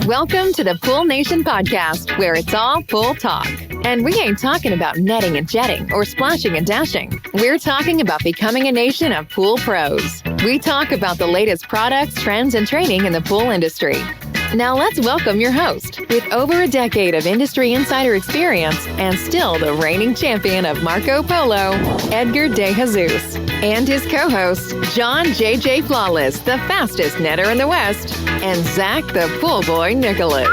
Welcome to the Pool Nation podcast, where it's all pool talk. And we ain't talking about netting and jetting or splashing and dashing. We're talking about becoming a nation of pool pros. We talk about the latest products, trends, and training in the pool industry. Now let's welcome your host, with over a decade of industry insider experience and still the reigning champion of Marco Polo, Edgar De Jesus, and his co-host, John JJ Flawless, the fastest netter in the West, and Zach the Pool Boy Nicholas.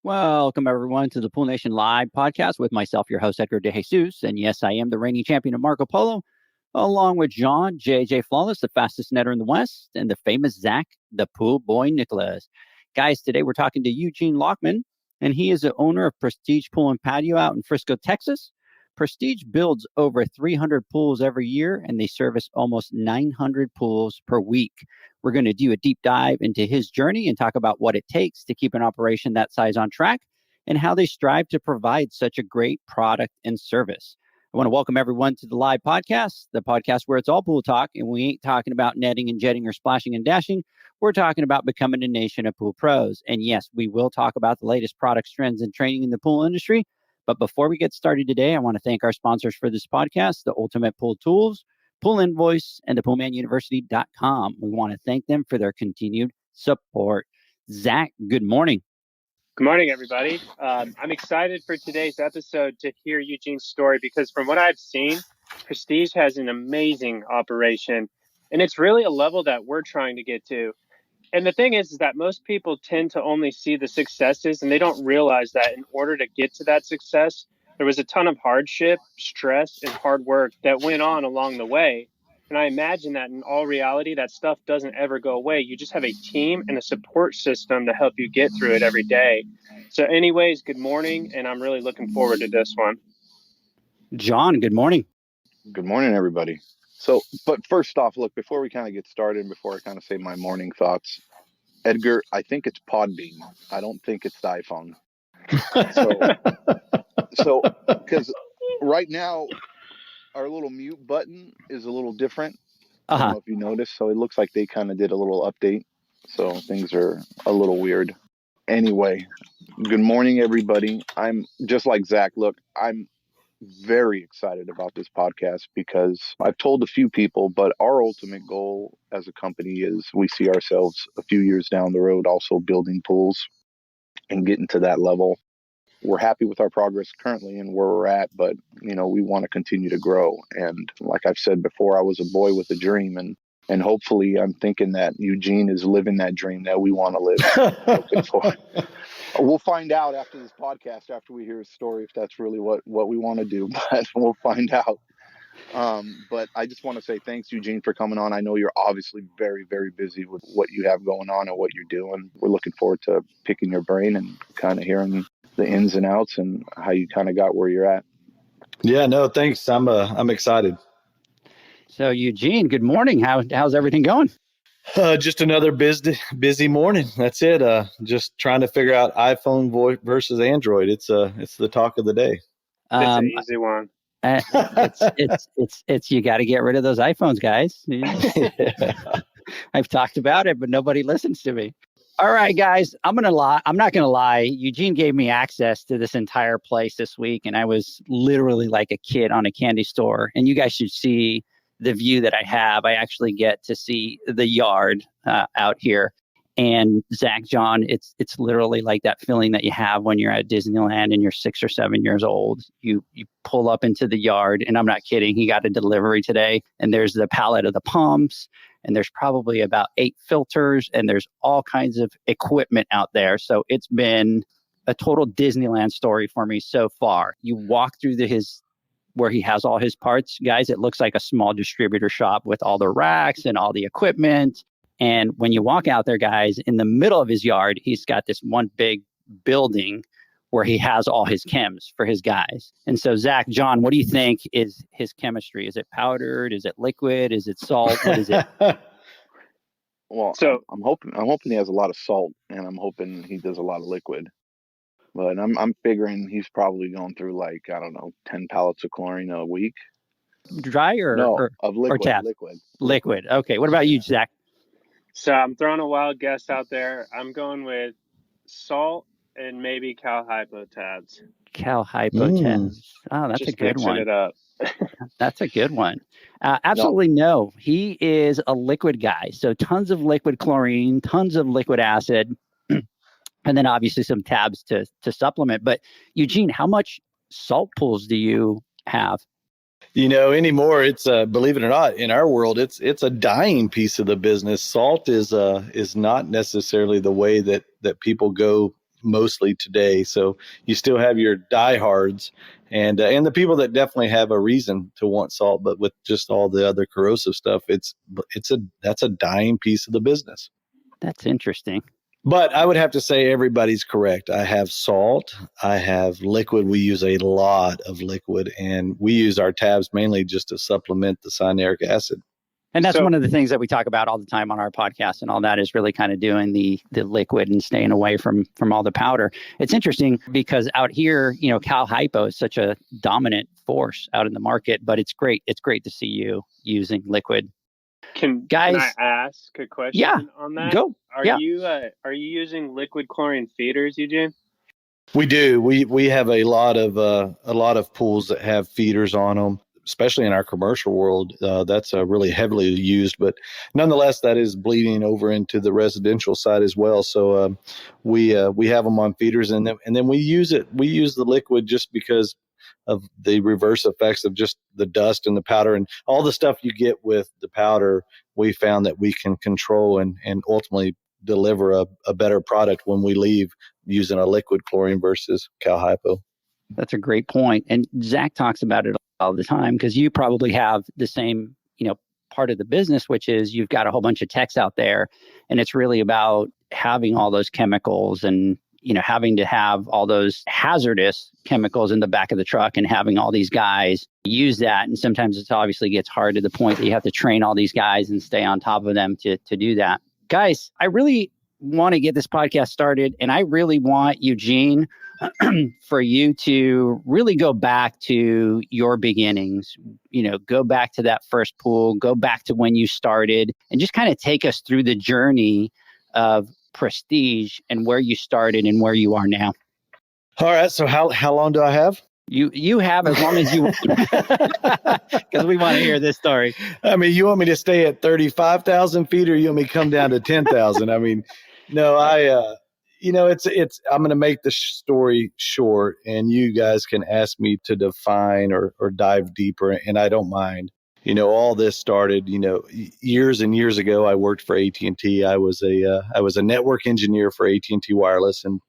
Welcome, everyone, to the Pool Nation Live podcast with myself, your host, Edgar De Jesus. And yes, I am the reigning champion of Marco Polo, along with John JJ Flawless, the fastest netter in the West, and the famous Zach, the Pool Boy Nicholas. Guys, today we're talking to Eugene Lochman, and he is the owner of Prestige Pool Patio out in Frisco, Texas. Prestige builds over 300 pools every year, and they service almost 900 pools per week. We're going to do a deep dive into his journey and talk about what it takes to keep an operation that size on track and how they strive to provide such a great product and service. I want to welcome everyone to the live podcast, the podcast where it's all pool talk, and we ain't talking about netting and jetting or splashing and dashing. We're talking about becoming a nation of pool pros. And yes, we will talk about the latest products, trends, and training in the pool industry. But before we get started today, I want to thank our sponsors for this podcast, the Ultimate Pool Tools, Pool Invoice, and the PoolmanUniversity.com. We want to thank them for their continued support. Zach, good morning. Good morning, everybody. I'm excited for today's episode to hear Eugene's story because from what I've seen, Prestige has an amazing operation, and it's really a level that we're trying to get to. And the thing is that most people tend to only see the successes, and they don't realize that in order to get to that success, there was a ton of hardship, stress, and hard work that went on along the way. And I imagine that in all reality, that stuff doesn't ever go away. You just have a team and a support system to help you get through it every day. So anyways, good morning, and I'm really looking forward to this one. John, good morning. Good morning, everybody. But first off, look, before we kind of get started and before I kind of say my morning thoughts, Edgar, I think it's Podbean. I don't think it's the iPhone. So, because right now, our little mute button is a little different. I don't know if you noticed. So it looks like they kind of did a little update. So things are a little weird. Anyway, good morning, everybody. I'm just like Zach. Look, I'm very excited about this podcast because I've told a few people, but our ultimate goal as a company is we see ourselves a few years down the road also building pools and getting to that level. We're happy with our progress currently and where we're at, but we want to continue to grow. And like I've said before, I was a boy with a dream, and hopefully I'm thinking that Eugene is living that dream that we want to live. Looking for. We'll find out after this podcast, after we hear his story, if that's really what we want to do, but we'll find out. But I just want to say thanks, Eugene, for coming on. I know you're obviously very, very busy with what you have going on and what you're doing. We're looking forward to picking your brain and kind of hearing the ins and outs and how you kind of got where you're at. Yeah, no, thanks. I'm excited. So Eugene, good morning. How's everything going? Just another busy morning. That's it. Just trying to figure out iPhone voice versus Android. It's the talk of the day. It's an easy one. It's you got to get rid of those iPhones, guys. I've talked about it, but nobody listens to me. All right, guys, I'm not going to lie. Eugene gave me access to this entire place this week, and I was literally like a kid on a candy store. And you guys should see the view that I have. I actually get to see the yard out here. And Zach, John, it's literally like that feeling that you have when you're at Disneyland and you're 6 or 7 years old. You pull up into the yard, and I'm not kidding. He got a delivery today, and there's the pallet of the pumps, and there's probably about 8 filters, and there's all kinds of equipment out there. So it's been a total Disneyland story for me so far. You walk through where he has all his parts, guys. It looks like a small distributor shop with all the racks and all the equipment. And when you walk out there, guys, in the middle of his yard, he's got this one big building where he has all his chems for his guys. And so, Zach, John, what do you think is his chemistry? Is it powdered? Is it liquid? Is it salt? What is it? Well, So I'm hoping he has a lot of salt, and I'm hoping he does a lot of liquid. But I'm figuring he's probably going through like, I don't know, 10 pallets of chlorine a week. Dry No, of or liquid, tab? Liquid. Okay. What about you, Zach? So I'm throwing a wild guess out there. I'm going with salt and maybe Cal Hypo tabs. Cal Hypo tabs. Oh, that's Just a good mixing one. it up. That's a good one. Absolutely no. He is a liquid guy. So tons of liquid chlorine, tons of liquid acid, and then obviously some tabs to supplement. But Eugene, how much salt pools do you have? Anymore, it's believe it or not, in our world, it's a dying piece of the business. Salt is not necessarily the way that people go mostly today. So you still have your diehards and the people that definitely have a reason to want salt, but with just all the other corrosive stuff, that's a dying piece of the business. That's interesting. But I would have to say everybody's correct. I have salt. I have liquid. We use a lot of liquid, and we use our tabs mainly just to supplement the cyanuric acid. And that's one of the things that we talk about all the time on our podcast and all that is really kind of doing the liquid and staying away from all the powder. It's interesting because out here, Cal Hypo is such a dominant force out in the market, but it's great. It's great to see you using liquid. Can I ask a question on that? Go. Are you using liquid chlorine feeders, Eugene? We do. We have a lot of pools that have feeders on them, especially in our commercial world. That's really heavily used, but nonetheless, that is bleeding over into the residential side as well. So we have them on feeders, and then we use it. We use the liquid just because of the reverse effects of just the dust and the powder and all the stuff you get with the powder. We found that we can control and ultimately deliver a better product when we leave using a liquid chlorine versus Cal Hypo. That's a great point. And Zach talks about it all the time because you probably have the same, part of the business, which is you've got a whole bunch of techs out there and it's really about having all those chemicals and having to have all those hazardous chemicals in the back of the truck and having all these guys use that. And sometimes it obviously gets hard to the point that you have to train all these guys and stay on top of them to do that. Guys, I really want to get this podcast started and I really want Eugene for you to really go back to your beginnings, go back to that first pool, go back to when you started and just kind of take us through the journey of Prestige and where you started and where you are now. All right. So how long do I have? You have as long as you want, because we want to hear this story. I mean, you want me to stay at 35,000 feet or you want me to come down to 10,000? I mean, no, it's, I'm going to make the story short and you guys can ask me to define or dive deeper and I don't mind. All this started, years and years ago. I worked for AT&T. I was a network engineer for AT&T Wireless, and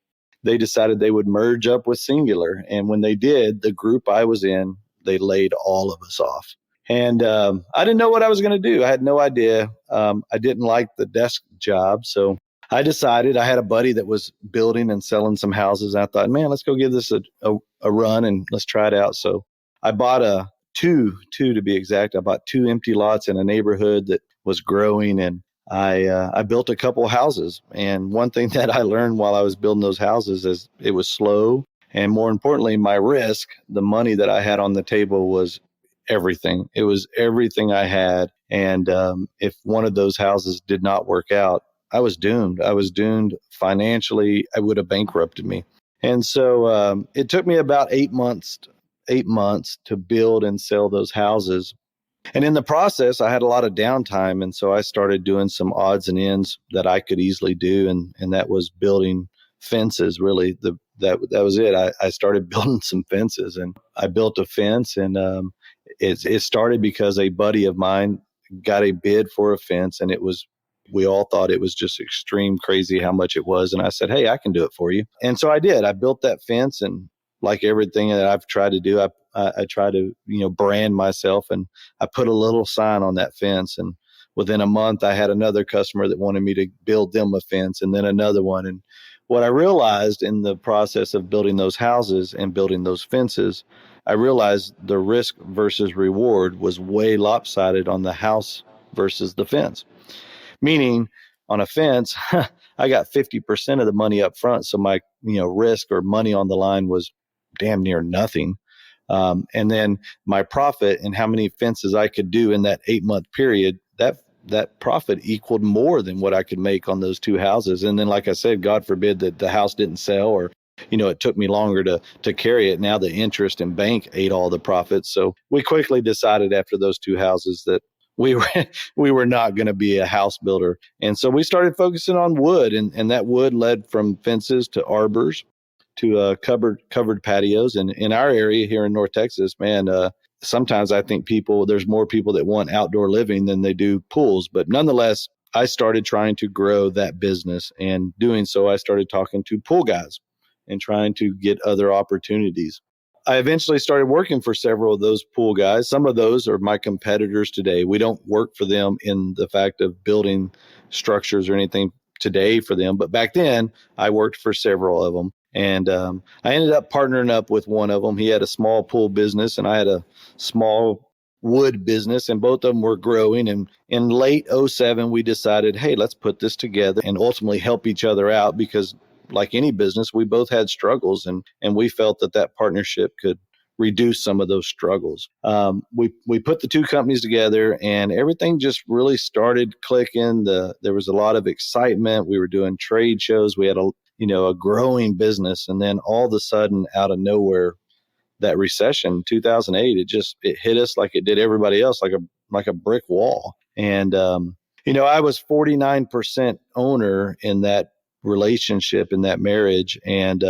they decided they would merge up with Singular. And when they did, the group I was in, they laid all of us off. And I didn't know what I was going to do. I had no idea. I didn't like the desk job, so I decided. I had a buddy that was building and selling some houses. I thought, man, let's go give this a run and let's try it out. So I bought two to be exact. I bought 2 empty lots in a neighborhood that was growing, and I built a couple houses. And one thing that I learned while I was building those houses is it was slow, and more importantly, my risk, the money that I had on the table was everything. It was everything I had, and if one of those houses did not work out, I was doomed. I was doomed financially. I would have bankrupted me. And so it took me about 8 months to build and sell those houses. And in the process, I had a lot of downtime. And so I started doing some odds and ends that I could easily do. And that was building fences, really. That was it. I started building some fences and I built a fence. And it started because a buddy of mine got a bid for a fence. And we all thought it was just extreme crazy how much it was. And I said, hey, I can do it for you. And so I did. I built that fence, and like everything that I've tried to do, I try to, brand myself, and I put a little sign on that fence. And within a month, I had another customer that wanted me to build them a fence, and then another one. And what I realized in the process of building those houses and building those fences, I realized the risk versus reward was way lopsided on the house versus the fence. Meaning on a fence, I got 50% of the money up front. So my, risk or money on the line was damn near nothing. And then my profit and how many fences I could do in that 8-month period, that profit equaled more than what I could make on those two houses. And then, like I said, God forbid that the house didn't sell, or, it took me longer to carry it. Now the interest and bank ate all the profits. So we quickly decided after those two houses that we were not going to be a house builder. And so we started focusing on wood, and that wood led from fences to arbors to covered patios. And in our area here in North Texas, man, sometimes I think there's more people that want outdoor living than they do pools. But nonetheless, I started trying to grow that business, and doing so, I started talking to pool guys and trying to get other opportunities. I eventually started working for several of those pool guys. Some of those are my competitors today. We don't work for them in the fact of building structures or anything today for them. But back then, I worked for several of them. And I ended up partnering up with one of them. He had a small pool business, and I had a small wood business, and both of them were growing. And in late 2007, we decided, hey, let's put this together and ultimately help each other out, because like any business, we both had struggles, and we felt that partnership could reduce some of those struggles. We put the two companies together, and everything just really started clicking. There was a lot of excitement. We were doing trade shows. We had a growing business, and then all of a sudden, out of nowhere, that recession, 2008, it hit us like it did everybody else, like a brick wall. And I was 49% owner in that relationship, in that marriage. And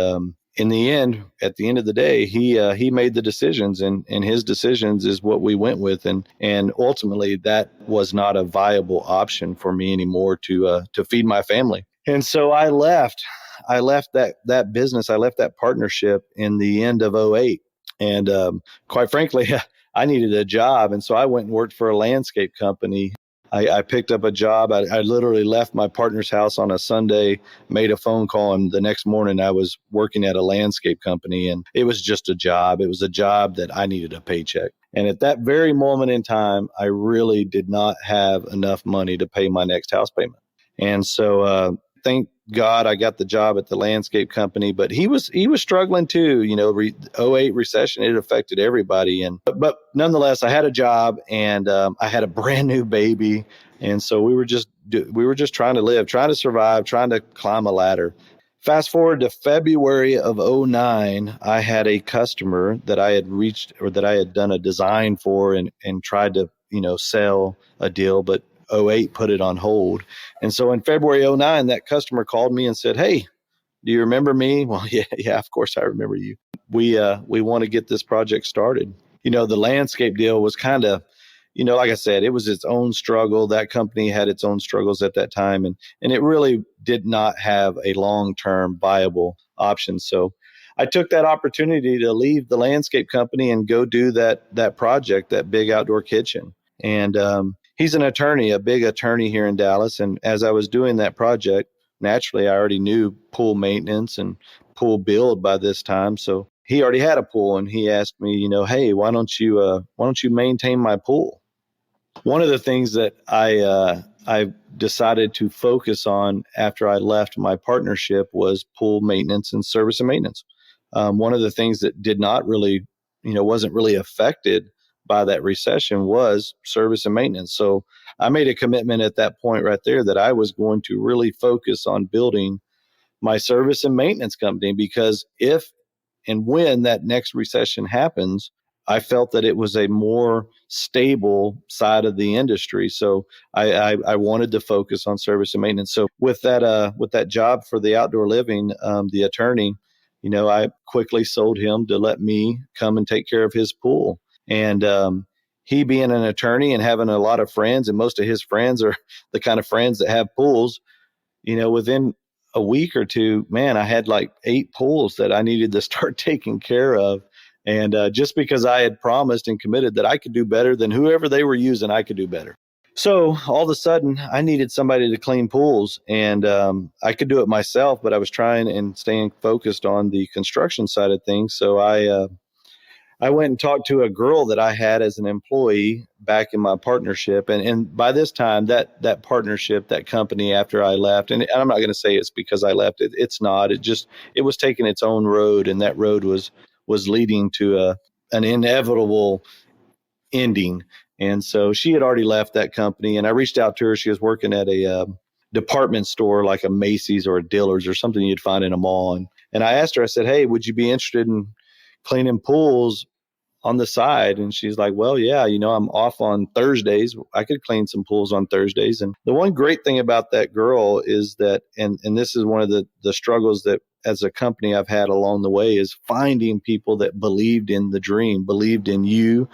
in the end, at the end of the day, he made the decisions, and his decisions is what we went with. And ultimately, that was not a viable option for me anymore to feed my family. And so I left that business. I left that partnership in the end of 2008. And quite frankly, I needed a job. And so I went and worked for a landscape company. I picked up a job. I literally left my partner's house on a Sunday, made a phone call, and the next morning I was working at a landscape company. And it was just a job. It was a job that I needed a paycheck. And at that very moment in time, I really did not have enough money to pay my next house payment. And so thank God I got the job at the landscape company, but he was struggling too. 2008 recession, it affected everybody. But nonetheless, I had a job, and I had a brand new baby. And so we were just trying to live, trying to survive, trying to climb a ladder. Fast forward to February of 2009, I had a customer that I had reached, or that I had done a design for, and tried to, sell a deal, but 2008 put it on hold. And so in February 2009, that customer called me and said, "Hey, do you remember me?" Well, yeah, of course I remember you. We want to get this project started. The landscape deal was kind of, like I said, it was its own struggle. That company had its own struggles at that time, and it really did not have a long-term viable option. So I took that opportunity to leave the landscape company and go do that project, that big outdoor kitchen. And he's an attorney, a big attorney here in Dallas. And as I was doing that project, naturally, I already knew pool maintenance and pool build by this time. So he already had a pool, and he asked me, "Hey, why don't you maintain my pool?" One of the things that I decided to focus on after I left my partnership was pool maintenance and service and maintenance. One of the things that did not really, wasn't really affected by that recession was service and maintenance. So I made a commitment at that point right there that I was going to really focus on building my service and maintenance company, because if and when that next recession happens, I felt that it was a more stable side of the industry. So I wanted to focus on service and maintenance. So with that job for the outdoor living, the attorney, I quickly sold him to let me come and take care of his pool. And he, being an attorney and having a lot of friends, and most of his friends are the kind of friends that have pools, within a week or two, man, I had like 8 pools that I needed to start taking care of. And just because I had promised and committed that I could do better than whoever they were using, I could do better. So all of a sudden, I needed somebody to clean pools, and I could do it myself, but I was trying and staying focused on the construction side of things. So I went and talked to a girl that I had as an employee back in my partnership. And by this time, that partnership, that company, after I left, and I'm not going to say it's because I left. It's not. It was taking its own road, and that road was leading to an inevitable ending. And so she had already left that company, and I reached out to her. She was working at a department store like a Macy's or a Dillard's or something you'd find in a mall. And I asked her, I said, hey, would you be interested in cleaning pools on the side? And she's like, well, yeah, I'm off on Thursdays. I could clean some pools on Thursdays. And the one great thing about that girl is that, and this is one of the struggles that as a company I've had along the way, is finding people that believed in the dream, believed in you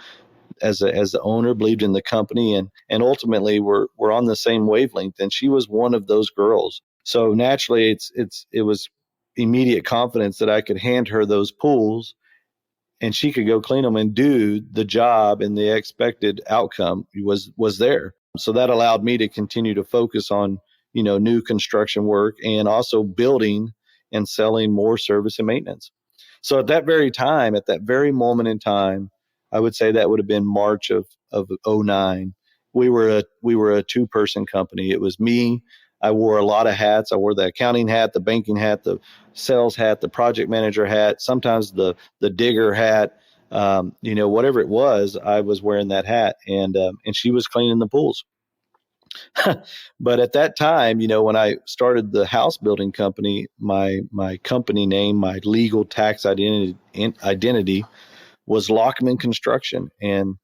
as the owner, believed in the company, and ultimately we're on the same wavelength. And she was one of those girls. So naturally it was immediate confidence that I could hand her those pools and she could go clean them and do the job, and the expected outcome was there. So that allowed me to continue to focus on, new construction work and also building and selling more service and maintenance. So at that very time, at that very moment in time, I would say that would have been March of '09. We were a two-person company. It was me. I wore a lot of hats. I wore the accounting hat, the banking hat, the sales hat, the project manager hat, sometimes the digger hat. Whatever it was, I was wearing that hat, and she was cleaning the pools. But at that time, when I started the house building company, my company name, my legal tax identity was Lochman Construction. And,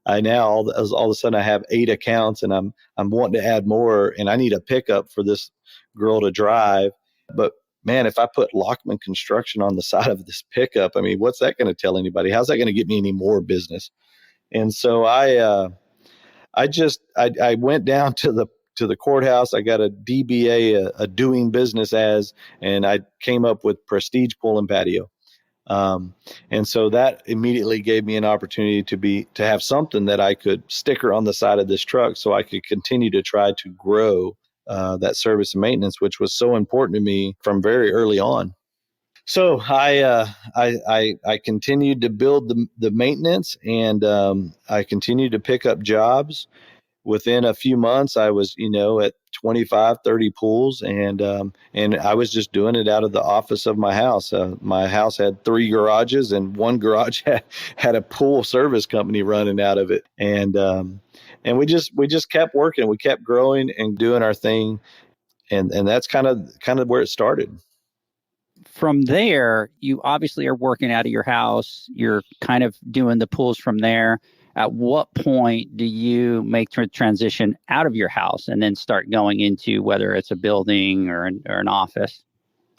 I now all of a sudden I have 8 accounts, and I'm wanting to add more, and I need a pickup for this girl to drive. But man, if I put Lochman Construction on the side of this pickup, I mean, what's that going to tell anybody? How's that going to get me any more business? And so I went down to the courthouse. I got a DBA, a doing business as, and I came up with Prestige Pool and Patio. And so that immediately gave me an opportunity to have something that I could sticker on the side of this truck, so I could continue to try to grow that service and maintenance, which was so important to me from very early on. So I continued to build the maintenance, and I continued to pick up jobs. Within a few months, I was, at 25, 30 pools, and I was just doing it out of the office of my house. My house had 3 garages, and one garage had a pool service company running out of it. And we just kept working. We kept growing and doing our thing. And that's kind of where it started. From there, you obviously are working out of your house. You're kind of doing the pools from there. At what point do you make the transition out of your house and then start going into whether it's a building or an office?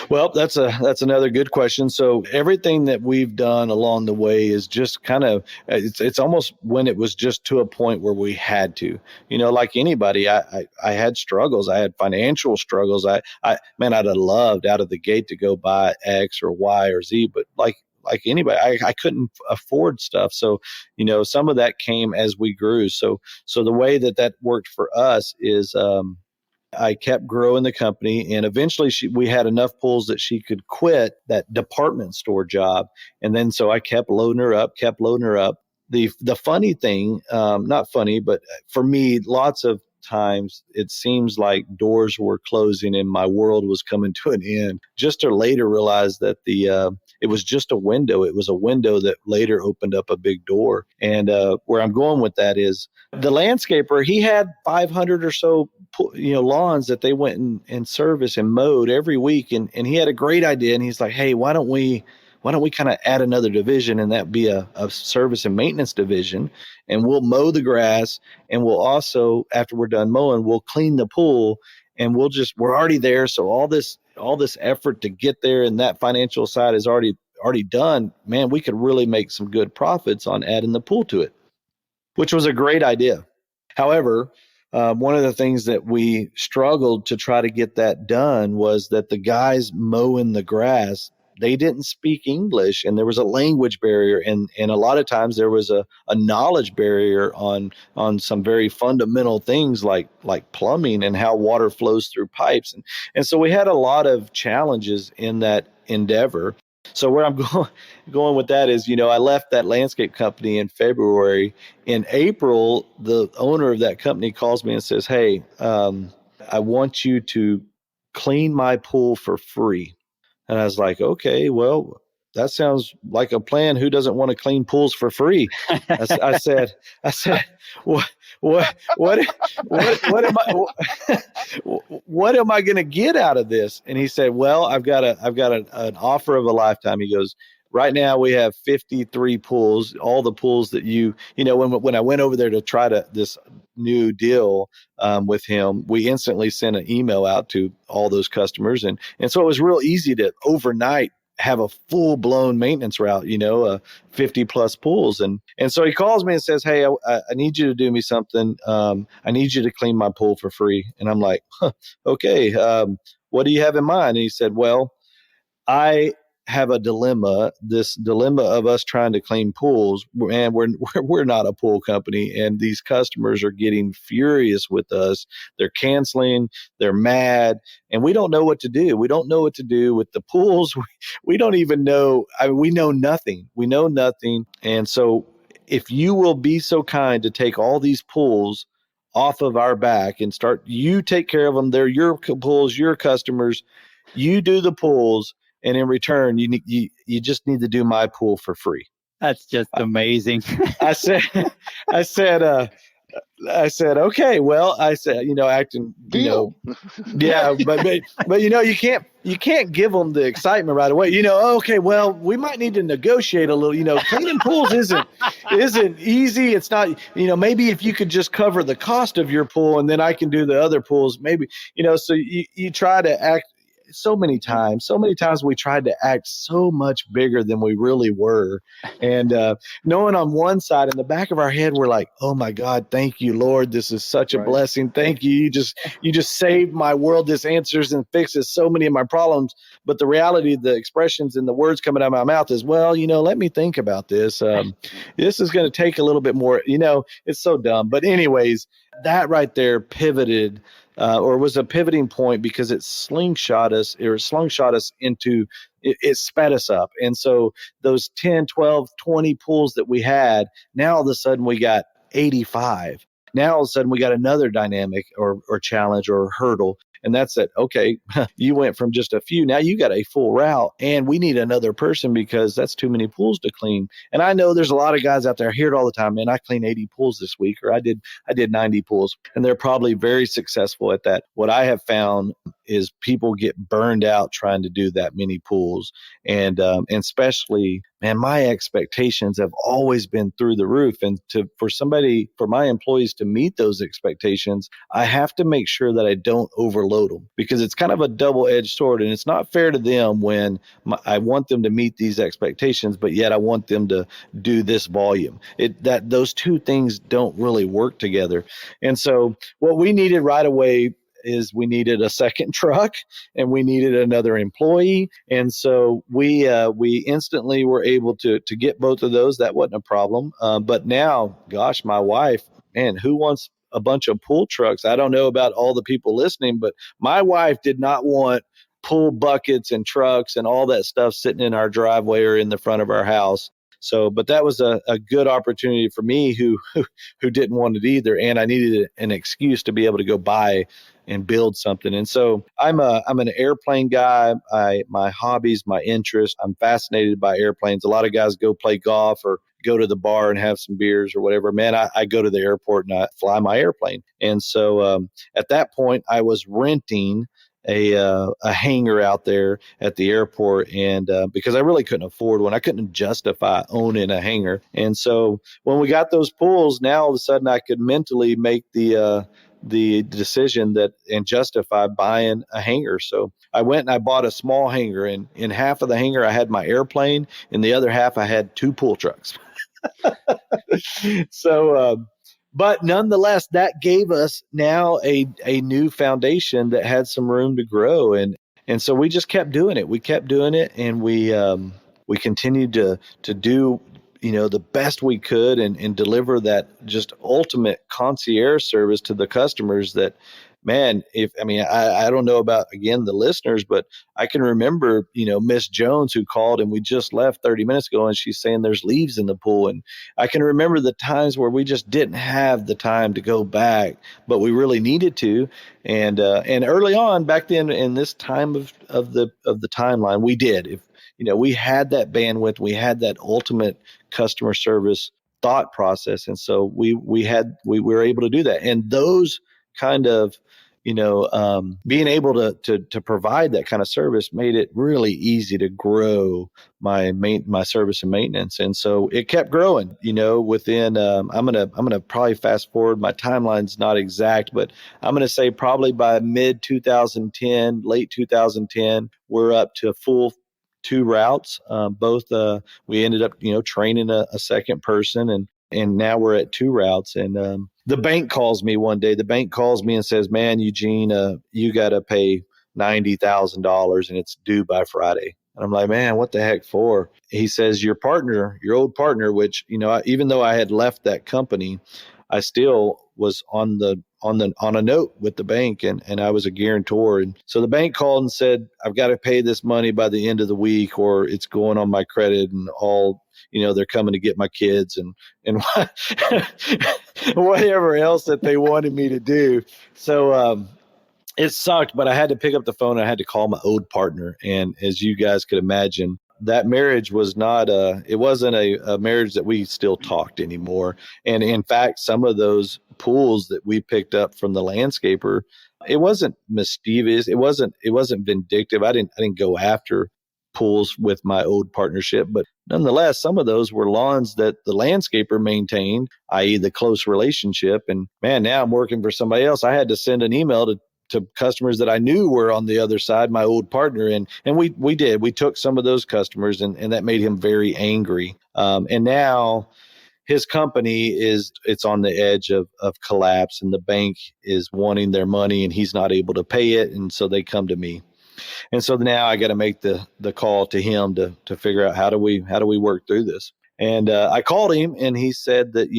Well, that's another good question. So everything that we've done along the way is just kind of, it's almost when it was just to a point where we had to, like anybody, I had struggles. I had financial struggles. I'd have loved out of the gate to go buy X or Y or Z, but like anybody, I couldn't afford stuff. So, some of that came as we grew. So the way that worked for us is, I kept growing the company, and eventually we had enough pools that she could quit that department store job. And then so I kept loading her up. The funny thing, not funny, but for me, lots of times it seems like doors were closing and my world was coming to an end, just to later realize that it was just a window. It was a window that later opened up a big door. And where I'm going with that is the landscaper, he had 500 or so lawns that they went and service and mowed every week. And he had a great idea. And he's like, hey, why don't we kind of add another division, and that be a service and maintenance division, and we'll mow the grass, and we'll also, after we're done mowing, we'll clean the pool, and we're already there. So all this effort to get there, and that financial side is already done. Man, we could really make some good profits on adding the pool to it, which was a great idea. However, one of the things that we struggled to try to get that done was that the guys mowing the grass, they didn't speak English, and there was a language barrier, and a lot of times there was a knowledge barrier on some very fundamental things like plumbing and how water flows through pipes, and so we had a lot of challenges in that endeavor. So where I'm going with that is, I left that landscape company in February. In April, the owner of that company calls me and says, "Hey, I want you to clean my pool for free." And I was like, "Okay, well, that sounds like a plan. Who doesn't want to clean pools for free?" I said, what am I, what am I going to get out of this? And he said, "Well, I've got an offer of a lifetime." He goes, "Right now we have 53 pools, all the pools that when I went over there to try this new deal with him, we instantly sent an email out to all those customers. And so it was real easy to overnight have a full blown maintenance route, 50 plus pools. And so he calls me and says, "Hey, I need you to do me something. I need you to clean my pool for free." And I'm like, "Okay, what do you have in mind?" And he said, "Well, I have a dilemma, this dilemma of us trying to clean pools, and we're not a pool company, and these customers are getting furious with us. They're canceling, they're mad, and we don't know what to do. We don't know what to do with the pools. We don't even know. We know nothing. We know nothing. And so if you will be so kind to take all these pools off of our back and you take care of them. They're your pools, your customers. You do the pools. And in return, you just need to do my pool for free." That's just amazing. I said, "Okay, well," I said, acting, Deal. yeah, but you can't give them the excitement right away. "Okay, well, we might need to negotiate a little. Cleaning pools isn't easy. It's not, maybe if you could just cover the cost of your pool and then I can do the other pools, maybe, so you try to act." So many times we tried to act so much bigger than we really were. And knowing on one side, in the back of our head, we're like, "Oh my God, thank you, Lord. This is such a blessing. Thank you. You just saved my world. This answers and fixes so many of my problems." But the reality, the expressions and the words coming out of my mouth is, "Well, let me think about this. This is going to take a little bit more." It's so dumb. But anyways, that right there pivoted or was a pivoting point, because it slingshot us into, it sped us up. And so those 10, 12, 20 pools that we had, now all of a sudden we got 85. Now all of a sudden we got another dynamic or challenge or hurdle. And that's it. Okay, you went from just a few, now you got a full route, and we need another person because that's too many pools to clean. And I know there's a lot of guys out there, I hear it all the time, "Man, I cleaned 80 pools this week," or I did 90 pools. And they're probably very successful at that. What I have found is people get burned out trying to do that many pools. And especially, man, my expectations have always been through the roof. And for my employees to meet those expectations, I have to make sure that I don't overload them, because it's kind of a double-edged sword. And it's not fair to them when I want them to meet these expectations, but yet I want them to do this volume. Those two things don't really work together. And so what we needed right away is we needed a second truck, and we needed another employee. And so we instantly were able to get both of those. That wasn't a problem. But now, gosh, my wife, man, who wants a bunch of pool trucks? I don't know about all the people listening, but my wife did not want pool buckets and trucks and all that stuff sitting in our driveway or in the front of our house. So, but that was a good opportunity for me who didn't want it either. And I needed an excuse to be able to go buy and build something. And so I'm an airplane guy. My hobbies, my interest, I'm fascinated by airplanes. A lot of guys go play golf or go to the bar and have some beers or whatever. Man, I go to the airport and I fly my airplane. And so at that point, I was renting a hangar out there at the airport, and because I really couldn't afford one, I couldn't justify owning a hangar. And so when we got those pools, now all of a sudden I could mentally make the decision and justify buying a hangar. So I went and I bought a small hangar, and in half of the hangar I had my airplane, in the other half I had 2 pool trucks. So but nonetheless, that gave us now a new foundation that had some room to grow. And And so we just kept doing it. We kept doing it, and we continued to do, the best we could and deliver that just ultimate concierge service to the customers that, man, I don't know about, again, the listeners, but I can remember, Miss Jones, who called, and we just left 30 minutes ago, and she's saying there's leaves in the pool. And I can remember the times where we just didn't have the time to go back, but we really needed to. And early on back then in this time of the timeline, we did. If we had that bandwidth, we had that ultimate customer service thought process, and so we were able to do that. And those kind of being able to provide that kind of service made it really easy to grow my service and maintenance. And so it kept growing, within, I'm going to probably fast forward. My timeline's not exact, but I'm going to say probably by mid 2010, late 2010, we're up to full 2 routes. We ended up, training a second person, and now we're at 2 routes. And the bank calls me one day. The bank calls me and says, "Man, Eugene, you got to pay $90,000 and it's due by Friday." And I'm like, "Man, what the heck for?" He says, "Your old partner," which, even though I had left that company, I still was on a note with the bank, and I was a guarantor. And so the bank called and said, "I've got to pay this money by the end of the week, or it's going on my credit, and they're coming to get my kids and whatever else that they wanted me to do." So it sucked, but I had to pick up the phone. And I had to call my old partner. And as you guys could imagine, that marriage was not it wasn't a marriage that we still talked anymore. And in fact, some of those pools that we picked up from the landscaper, it wasn't mischievous. It wasn't vindictive. I didn't go after pools with my old partnership, but nonetheless, some of those were lawns that the landscaper maintained, i.e. the close relationship. And man, now I'm working for somebody else. I had to send an email to customers that I knew were on the other side, my old partner. And we took some of those customers, and that made him very angry. And now his company it's on the edge of collapse, and the bank is wanting their money and he's not able to pay it. And so they come to me. And so now I got to make the call to him to figure out how do we work through this. And I called him, and he said that,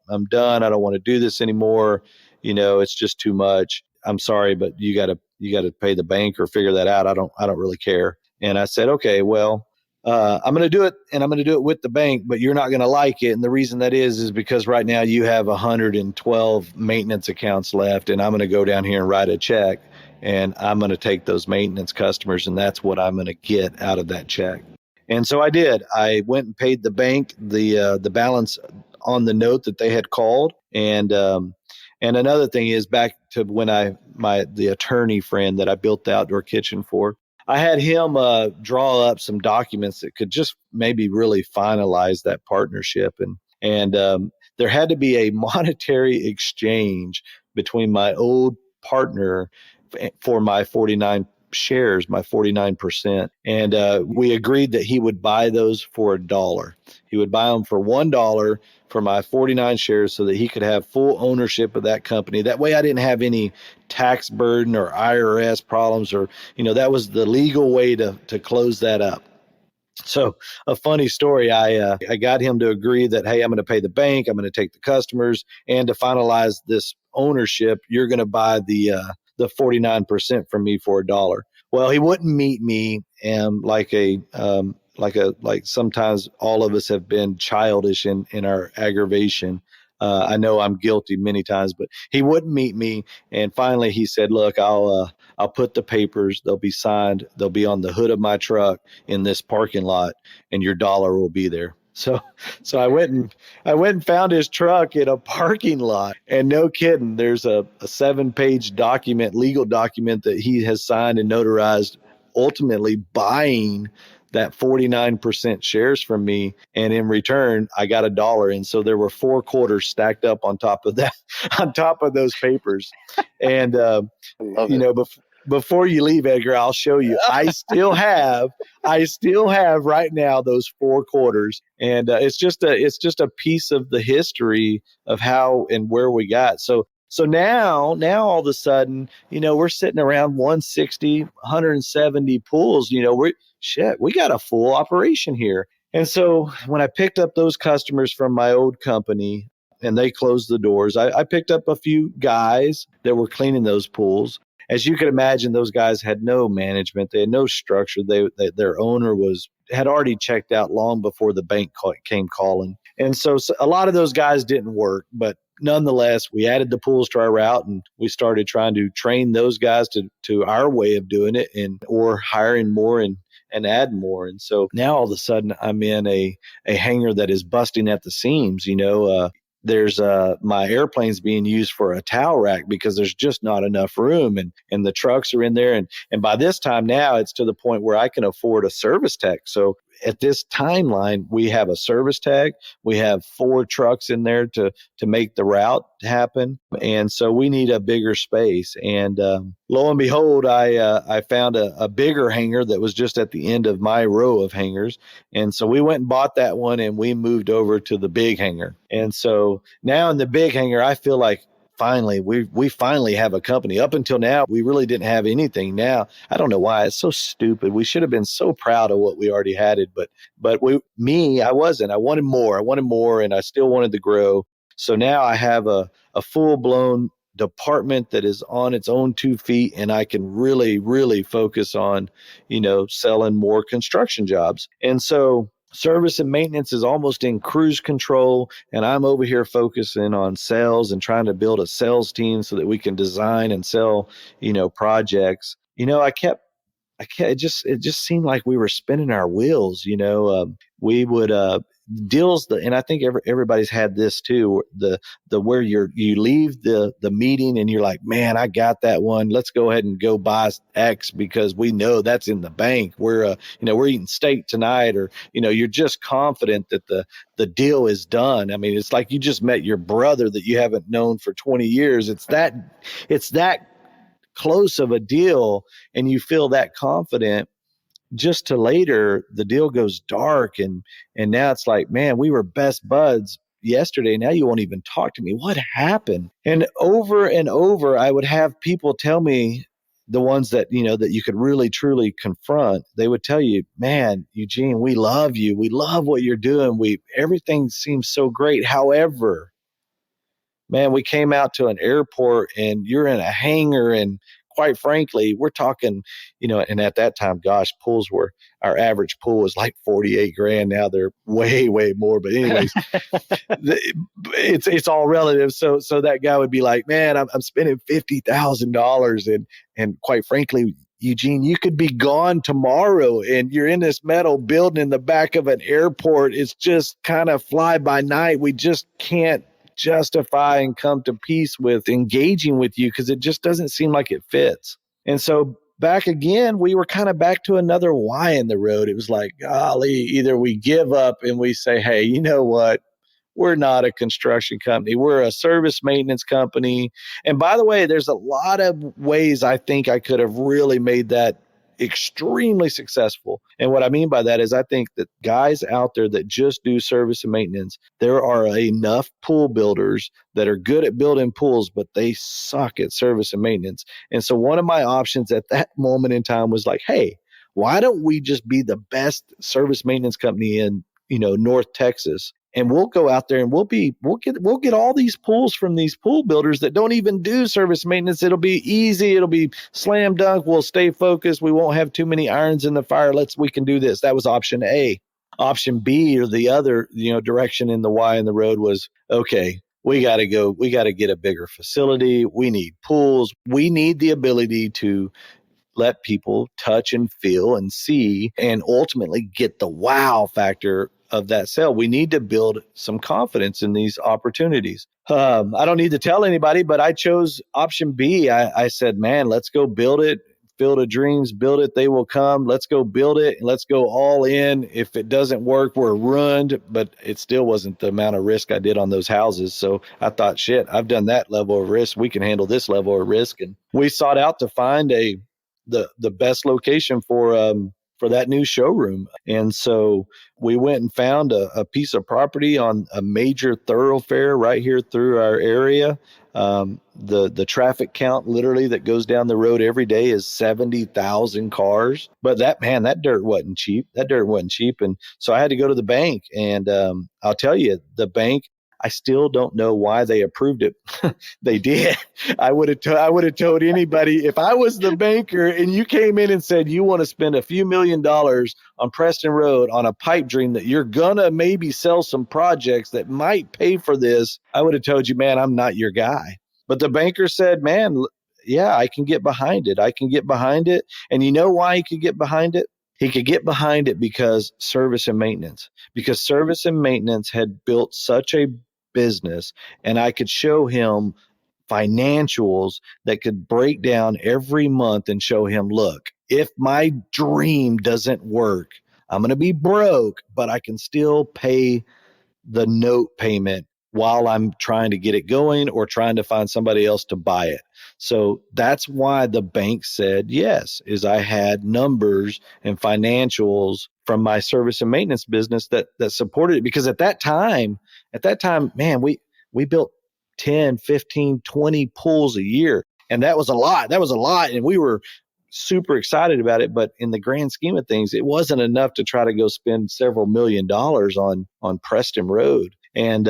I'm done. I don't want to do this anymore. It's just too much. I'm sorry, but you got to pay the bank or figure that out. I don't really care. And I said, okay, well, I'm going to do it, and I'm going to do it with the bank, but you're not going to like it. And the reason that is because right now you have 112 maintenance accounts left, and I'm going to go down here and write a check, and I'm going to take those maintenance customers, and that's what I'm going to get out of that check. And so I did. I went and paid the bank the balance on the note that they had called. And another thing is, back to when the attorney friend that I built the outdoor kitchen for, I had him draw up some documents that could just maybe really finalize that partnership. And there had to be a monetary exchange between my old partner for my 49 shares, my 49%. And we agreed that he would buy those for $1. He would buy them for $1 for my 49 shares so that he could have full ownership of that company. That way I didn't have any tax burden or IRS problems, or, that was the legal way to close that up. So a funny story, I got him to agree that, hey, I'm going to pay the bank, I'm going to take the customers, and to finalize this ownership, you're going to buy the 49% from me for $1. Well, he wouldn't meet me, and like sometimes all of us have been childish in our aggravation. I know I'm guilty many times, but he wouldn't meet me. And finally he said, "Look, I'll put the papers, they'll be signed, they'll be on the hood of my truck in this parking lot, and your $1 will be there." So I went and found his truck in a parking lot, and no kidding, there's a 7-page legal document that he has signed and notarized, ultimately buying that 49% shares from me. And in return, I got $1. And so there were 4 quarters stacked up on top of that, on top of those papers. And, before you leave, Edgar, I'll show you. I still have right now those 4 quarters, and it's just a piece of the history of how and where we got. So So now all of a sudden, we're sitting around 160, 170 pools. We got a full operation here. And so when I picked up those customers from my old company and they closed the doors, I picked up a few guys that were cleaning those pools. As you can imagine, those guys had no management. They had no structure. Their owner had already checked out long before the bank came calling. And so a lot of those guys didn't work, but nonetheless, we added the pools to our route and we started trying to train those guys to our way of doing it or hiring more and add more. And so now all of a sudden I'm in a hangar that is busting at the seams. There's my airplane's being used for a towel rack because there's just not enough room, and the trucks are in there. And by this time now it's to the point where I can afford a service tech. So at this timeline, we have a service tech, we have 4 trucks in there to make the route happen. And so we need a bigger space. And lo and behold, I found a bigger hangar that was just at the end of my row of hangars. And so we went and bought that one and we moved over to the big hangar. And so now in the big hangar, I feel like finally, we finally have a company. Up until now, we really didn't have anything. Now, I don't know why. It's so stupid. We should have been so proud of what we already had it, but I wasn't. I wanted more, and I still wanted to grow. So now I have a full-blown department that is on its own 2 feet, and I can really, really focus on, selling more construction jobs. And so service and maintenance is almost in cruise control, and I'm over here focusing on sales and trying to build a sales team so that we can design and sell, projects. It just seemed like we were spinning our wheels. We would deals, and I think everybody's had this too. The where you leave the meeting and you're like, man, I got that one. Let's go ahead and go buy X because we know that's in the bank. We're eating steak tonight, or you're just confident that the deal is done. I mean, it's like you just met your brother that you haven't known for 20 years. It's that close of a deal, and you feel that confident. Just to later, the deal goes dark, and now it's like, man, we were best buds yesterday. Now you won't even talk to me. What happened? And over, I would have people tell me, the ones that that you could really truly confront. They would tell you, man, Eugene, we love you. We love what you're doing. Everything seems so great. However, man, we came out to an airport and you're in a hangar, and quite frankly, we're talking, and at that time, gosh, our average pool was like 48 grand. Now they're way, way more. But anyways, it's all relative. So that guy would be like, man, I'm spending $50,000. And quite frankly, Eugene, you could be gone tomorrow and you're in this metal building in the back of an airport. It's just kind of fly by night. We just can't justify and come to peace with engaging with you because it just doesn't seem like it fits. And so back again, we were kind of back to another why in the road. It was like, golly, either we give up and we say, hey, you know what? We're not a construction company. We're a service maintenance company. And by the way, there's a lot of ways I think I could have really made that extremely successful. And what I mean by that is I think that guys out there that just do service and maintenance, there are enough pool builders that are good at building pools, but they suck at service and maintenance. And so one of my options at that moment in time was like, hey, why don't we just be the best service maintenance company in, North Texas? And we'll go out there and we'll get all these pools from these pool builders that don't even do service maintenance. It'll be easy. It'll be slam dunk. We'll stay focused. We won't have too many irons in the fire. We can do this. That was option A. Option B, or the other, direction in the Y in the road, was, okay, we got to go. We got to get a bigger facility. We need pools. We need the ability to let people touch and feel and see and ultimately get the wow factor of that sale. We need to build some confidence in these opportunities. I don't need to tell anybody, but I chose option B. I said, man, let's go build it. Field of dreams, build it, they will come. Let's go build it. And let's go all in. If it doesn't work, we're ruined. But it still wasn't the amount of risk I did on those houses. So I thought, shit, I've done that level of risk. We can handle this level of risk. And we sought out to find the best location for for that new showroom. And so we went and found a piece of property on a major thoroughfare right here through our area. The traffic count literally that goes down the road every day is 70,000 cars. But that dirt wasn't cheap. And so I had to go to the bank. And I'll tell you, the bank, I still don't know why they approved it. They did. I would have told anybody, if I was the banker and you came in and said you want to spend a few $1 million on Preston Road on a pipe dream that you're gonna maybe sell some projects that might pay for this, I would have told you, man, I'm not your guy. But the banker said, man, yeah, I can get behind it. And you know why he could get behind it? He could get behind it because service and maintenance had built such a business, and I could show him financials that could break down every month and show him, look, if my dream doesn't work, I'm going to be broke, but I can still pay the note payment while I'm trying to get it going or trying to find somebody else to buy it. So that's why the bank said yes, is I had numbers and financials from my service and maintenance business that supported it. Because at that time, man, we built 10, 15, 20 pools a year. And that was a lot. And we were super excited about it. But in the grand scheme of things, it wasn't enough to try to go spend several $1 million on Preston Road. And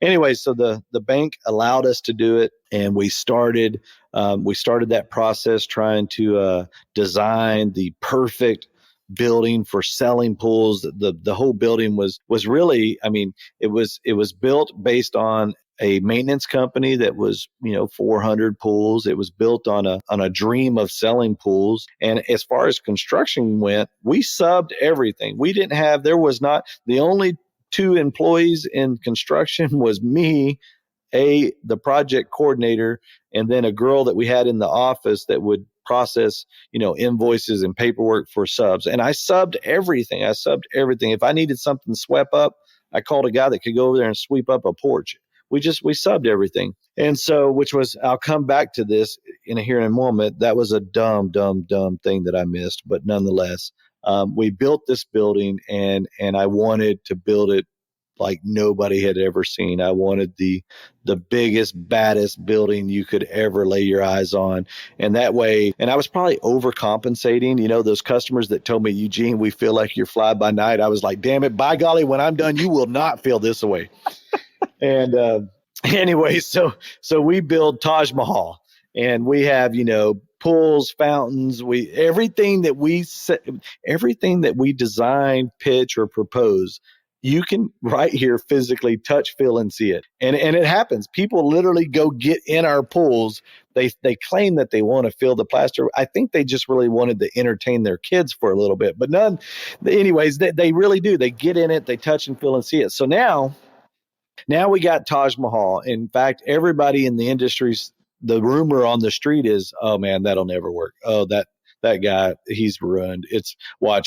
anyway, so the bank allowed us to do it, and we started that process trying to design the perfect building for selling pools. The whole building was really, I mean, it was built based on a maintenance company that was, 400 pools. It was built on a dream of selling pools. And as far as construction went, we subbed everything. There was not, the only 2 employees in construction was me, the project coordinator, and then a girl that we had in the office that would process, invoices and paperwork for subs. And I subbed everything. If I needed something swept up, I called a guy that could go over there and sweep up a porch. We subbed everything. And so, I'll come back to this here in a moment. That was a dumb thing that I missed, but nonetheless, we built this building, and I wanted to build it like nobody had ever seen. I wanted the biggest, baddest building you could ever lay your eyes on. And that way, and I was probably overcompensating, those customers that told me, Eugene, we feel like you're fly by night. I was like, damn it, by golly, when I'm done, you will not feel this way. And anyway, so we build Taj Mahal, and we have, pools, fountains, everything that we design, pitch, or propose, you can right here physically touch, feel, and see it. And it happens. People literally go get in our pools. They claim that they want to feel the plaster. I think they just really wanted to entertain their kids for a little bit. But anyways, they really do. They get in it, they touch and feel and see it. So now we got Taj Mahal. In fact, everybody in the industry's, the rumor on the street is, oh man, that'll never work. Oh, that guy, he's ruined.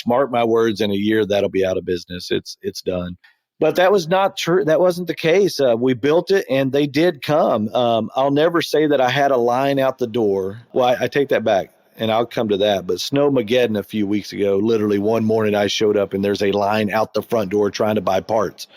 Mark my words, in a year, that'll be out of business. It's done. But that was not true. That wasn't the case. We built it, and they did come. I'll never say that I had a line out the door. Well, I take that back, and I'll come to that. But Snowmageddon a few weeks ago, literally one morning I showed up, and there's a line out the front door trying to buy parts.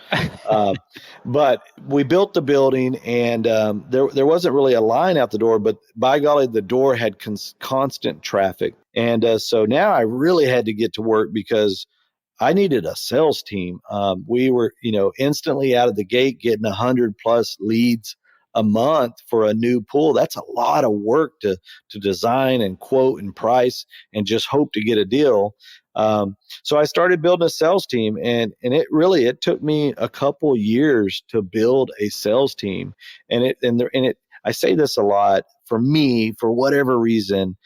But we built the building, and there wasn't really a line out the door, but by golly, the door had constant traffic. And so now I really had to get to work because I needed a sales team. We were, instantly out of the gate getting 100 plus leads a month for a new pool. That's a lot of work to design and quote and price and just hope to get a deal. So I started building a sales team, and it took me a couple years to build a sales team. I say this a lot, for me, for whatever reason,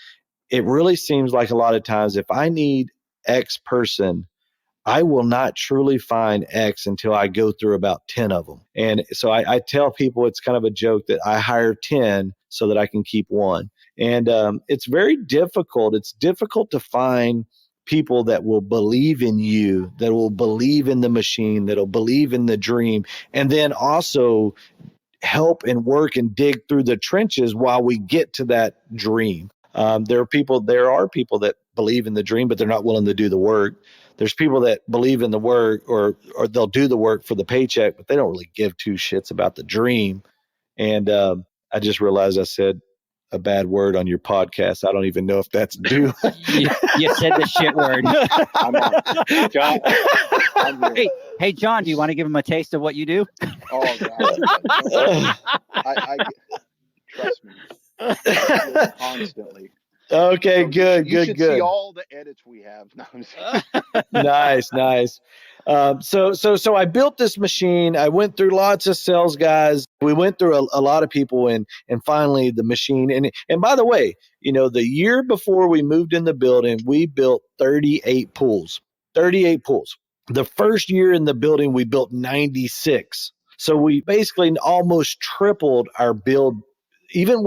it really seems like a lot of times if I need X person, I will not truly find X until I go through about 10 of them. And so I tell people, it's kind of a joke that I hire 10 so that I can keep one. And it's very difficult. It's difficult to find people that will believe in you, that will believe in the machine, that will believe in the dream, and then also help and work and dig through the trenches while we get to that dream. There are people that believe in the dream, but they're not willing to do the work. There's people that believe in the work or they'll do the work for the paycheck, but they don't really give two shits about the dream. And I just realized I said a bad word on your podcast. I don't even know if that's due. you said the shit word. I'm on. John, I'm here. Hey, John, do you want to give him a taste of what you do? Oh, God. I trust me. Constantly. Okay, good. You should see all the edits we have. No, I'm just Nice. So I built this machine. I went through lots of sales guys. We went through a lot of people and finally the machine. And by the way, the year before we moved in the building, we built 38 pools. 38 pools. The first year in the building, we built 96. So we basically almost tripled our build even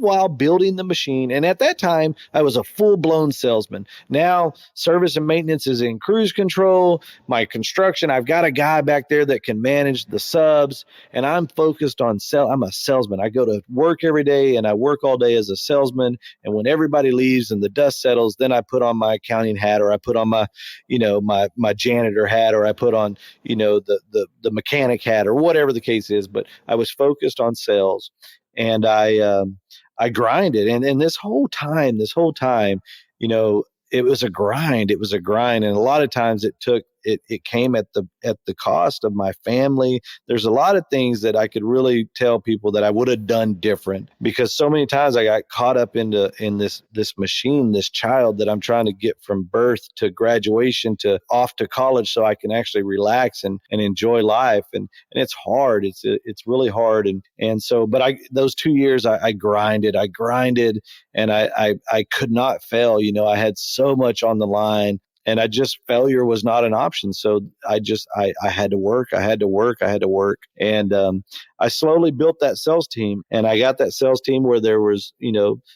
while building the machine. And at that time, I was a full-blown salesman. Now, service and maintenance is in cruise control. My construction, I've got a guy back there that can manage the subs, and I'm focused on I'm a salesman. I go to work every day, and I work all day as a salesman. And when everybody leaves and the dust settles, then I put on my accounting hat, or I put on my, my janitor hat, or I put on, the mechanic hat, or whatever the case is. But I was focused on sales. And I grinded, and this whole time, it was a grind. It was a grind, and a lot of times it came at the cost of my family. There's a lot of things that I could really tell people that I would have done different, because so many times I got caught up in this machine, this child that I'm trying to get from birth to graduation to off to college, so I can actually relax and enjoy life. And it's hard. It's really hard. And so, but those 2 years I grinded, and I could not fail. I had so much on the line. And failure was not an option. So I had to work. And I slowly built that sales team, and I got that sales team where there was,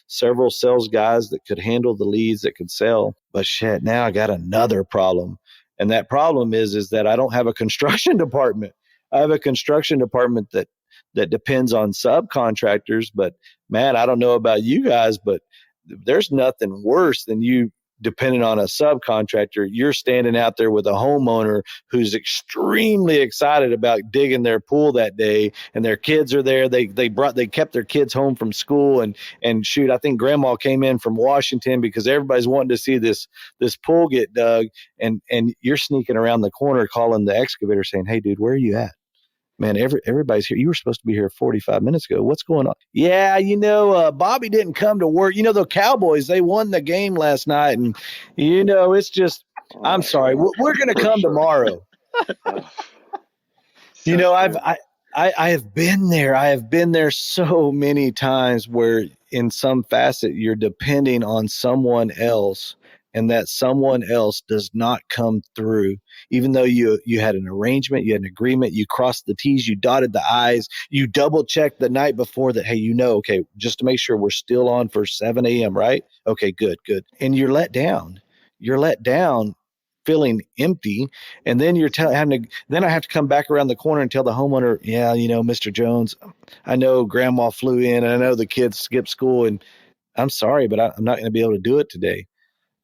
several sales guys that could handle the leads, that could sell. But shit, now I got another problem. And that problem is that I don't have a construction department. I have a construction department that depends on subcontractors. But man, I don't know about you guys, but there's nothing worse than you depending on a subcontractor. You're standing out there with a homeowner who's extremely excited about digging their pool that day, and their kids are there. They kept their kids home from school, and shoot, I think grandma came in from Washington because everybody's wanting to see this pool get dug, and you're sneaking around the corner calling the excavator saying, "Hey dude, where are you at? Man, everybody's here. You were supposed to be here 45 minutes ago. What's going on?" Yeah, Bobby didn't come to work. The Cowboys, they won the game last night. And, it's just, I'm sorry. We're going to come tomorrow. I have been there. I have been there so many times where in some facet you're depending on someone else, and that someone else does not come through. Even though you had an arrangement, you had an agreement, you crossed the T's, you dotted the I's, you double checked the night before that, hey, okay, just to make sure we're still on for 7 a.m., right? Okay, good. And you're let down. Feeling empty. And then then I have to come back around the corner and tell the homeowner, yeah, Mr. Jones, I know grandma flew in, and I know the kids skipped school, and I'm sorry, but I'm not going to be able to do it today.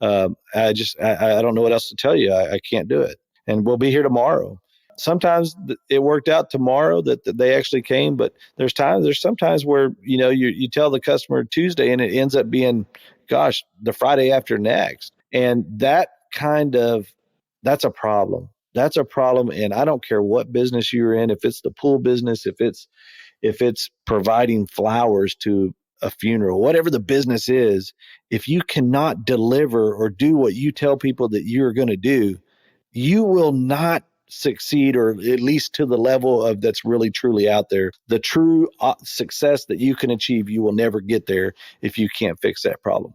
I don't know what else to tell you. I can't do it. And we'll be here tomorrow. Sometimes it worked out tomorrow that they actually came, but there's sometimes where, you tell the customer Tuesday and it ends up being, the Friday after next. And that's a problem. That's a problem. And I don't care what business you're in, if it's the pool business, if it's providing flowers to a funeral, whatever the business is, if you cannot deliver or do what you tell people that you're going to do, you will not succeed, or at least to the level of that's really truly out there. The true success that you can achieve, you will never get there if you can't fix that problem.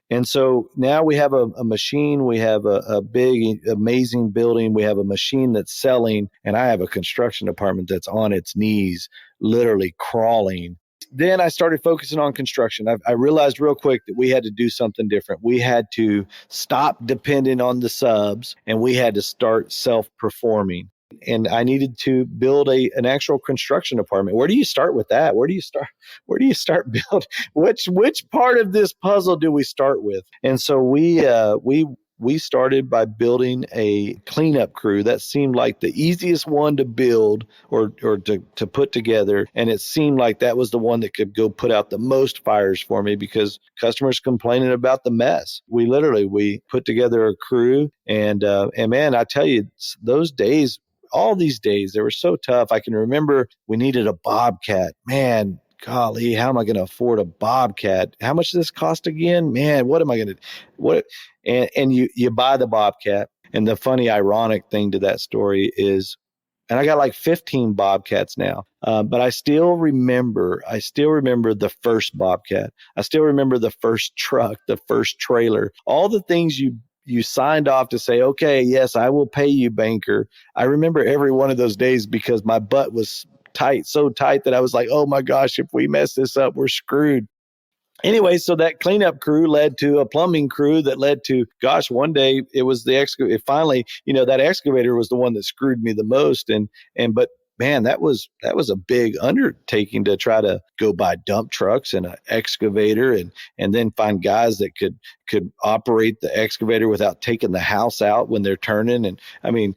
And so now we have a machine, we have a big, amazing building, we have a machine that's selling, and I have a construction department that's on its knees, literally crawling. Then I started focusing on construction. I realized real quick that we had to do something different. We had to stop depending on the subs, and we had to start self-performing. And I needed to build an actual construction department. Where do you start with that? Where do you start build? Which part of this puzzle do we start with? And so we started by building a cleanup crew. That seemed like the easiest one to build or to put together. And it seemed like that was the one that could go put out the most fires for me because customers complaining about the mess. We put together a crew and man, I tell you, those days, all these days, they were so tough. I can remember we needed a Bobcat. Man, golly, how am I going to afford a Bobcat? How much does this cost again? Man, what am I going to, what? And you buy the Bobcat. And the funny, ironic thing to that story is, and I got like 15 Bobcats now, but I still remember the first Bobcat. I still remember the first truck, the first trailer, all the things you signed off to say, okay, yes, I will pay you, banker. I remember every one of those days because my butt was tight, so tight that I was like, oh my gosh, if we mess this up, we're screwed. Anyway, so that cleanup crew led to a plumbing crew that led to, gosh, one day it was the excavator. Finally, that excavator was the one that screwed me the most. But man, that was a big undertaking to try to go buy dump trucks and an excavator and then find guys that could operate the excavator without taking the house out when they're turning. And I mean,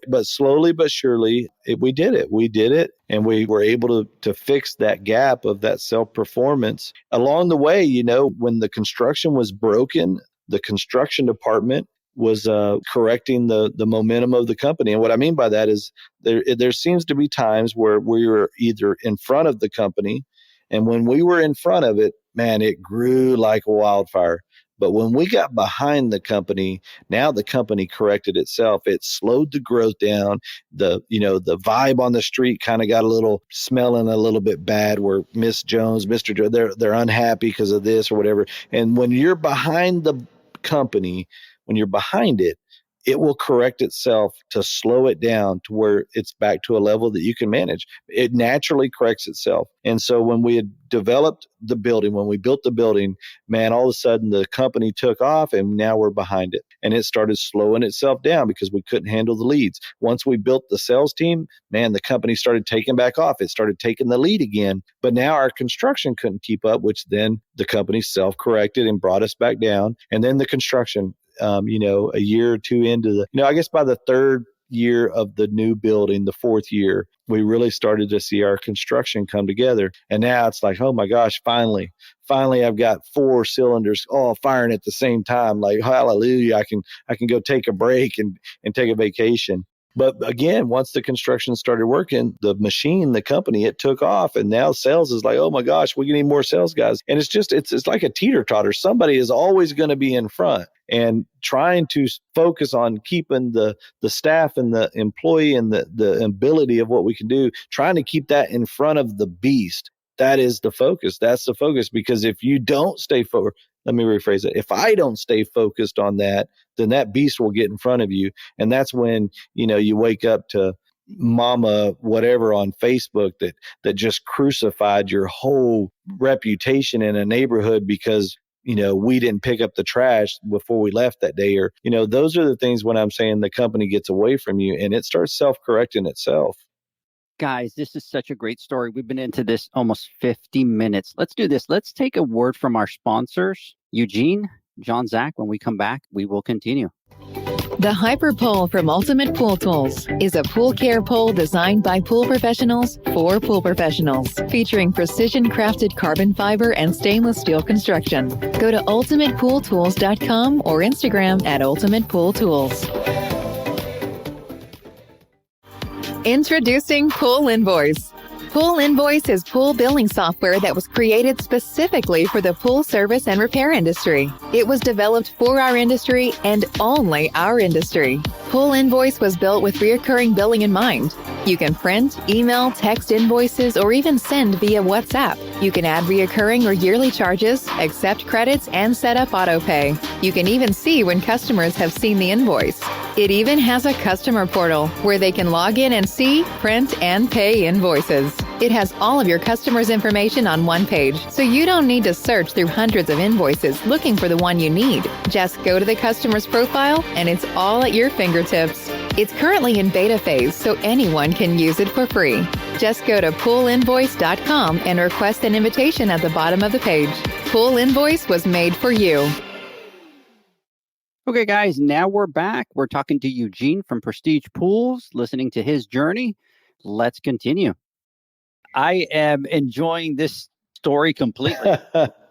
but slowly but surely we did it. And we were able to fix that gap of that self-performance. Along the way, when the construction was broken, the construction department was correcting the momentum of the company. And what I mean by that is there seems to be times where we were either in front of the company, and when we were in front of it, man, it grew like a wildfire. But when we got behind the company, now the company corrected itself. It slowed the growth down. The vibe on the street kind of got smelling a little bit bad, where Miss Jones, Mr. Jones, they're unhappy because of this or whatever. And when you're behind the company, when you're behind it, it will correct itself to slow it down to where it's back to a level that you can manage. It naturally corrects itself. And so when we had developed the building, when we built the building, man, all of a sudden the company took off and now we're behind it. And it started slowing itself down because we couldn't handle the leads. Once we built the sales team, man, the company started taking back off. It started taking the lead again. But now our construction couldn't keep up, which then the company self-corrected and brought us back down. And then the construction, a year or two into I guess by the third year of the new building, the fourth year, we really started to see our construction come together. And now it's like, oh my gosh, finally I've got 4 cylinders all firing at the same time. Like, hallelujah, I can go take a break and take a vacation. But again, once the construction started working, the machine, the company, it took off. And now sales is like, oh my gosh, we need more sales guys. And it's like a teeter-totter. Somebody is always going to be in front. And trying to focus on keeping the staff and the employee and the ability of what we can do, trying to keep that in front of the beast. That is the focus. That's the focus. Because if you don't stay focused, let me rephrase it. If I don't stay focused on that, then that beast will get in front of you. And that's when, you wake up to mama whatever on Facebook that just crucified your whole reputation in a neighborhood because we didn't pick up the trash before we left that day. Or, those are the things when I'm saying the company gets away from you and it starts self-correcting itself. Guys, this is such a great story. We've been into this almost 50 minutes. Let's do this. Let's take a word from our sponsors, Eugene, John, Zach. When we come back, we will continue. The Hyper Pole from Ultimate Pool Tools is a pool care pole designed by pool professionals for pool professionals, featuring precision-crafted carbon fiber and stainless steel construction. Go to ultimatepooltools.com or Instagram at Ultimate Pool Tools. Introducing Pool Invoice. Pool Invoice is pool billing software that was created specifically for the pool service and repair industry. It was developed for our industry and only our industry. Pool Invoice was built with recurring billing in mind. You can print, email, text invoices, or even send via WhatsApp. You can add recurring or yearly charges, accept credits, and set up autopay. You can even see when customers have seen the invoice. It even has a customer portal where they can log in and see, print, and pay invoices. It has all of your customers' information on one page, so you don't need to search through hundreds of invoices looking for the one you need. Just go to the customer's profile, and it's all at your fingertips. It's currently in beta phase, so anyone can use it for free. Just go to poolinvoice.com and request an invitation at the bottom of the page. Pool Invoice was made for you. Okay, guys, now we're back. We're talking to Eugene from Prestige Pools, listening to his journey. Let's continue. I am enjoying this story completely.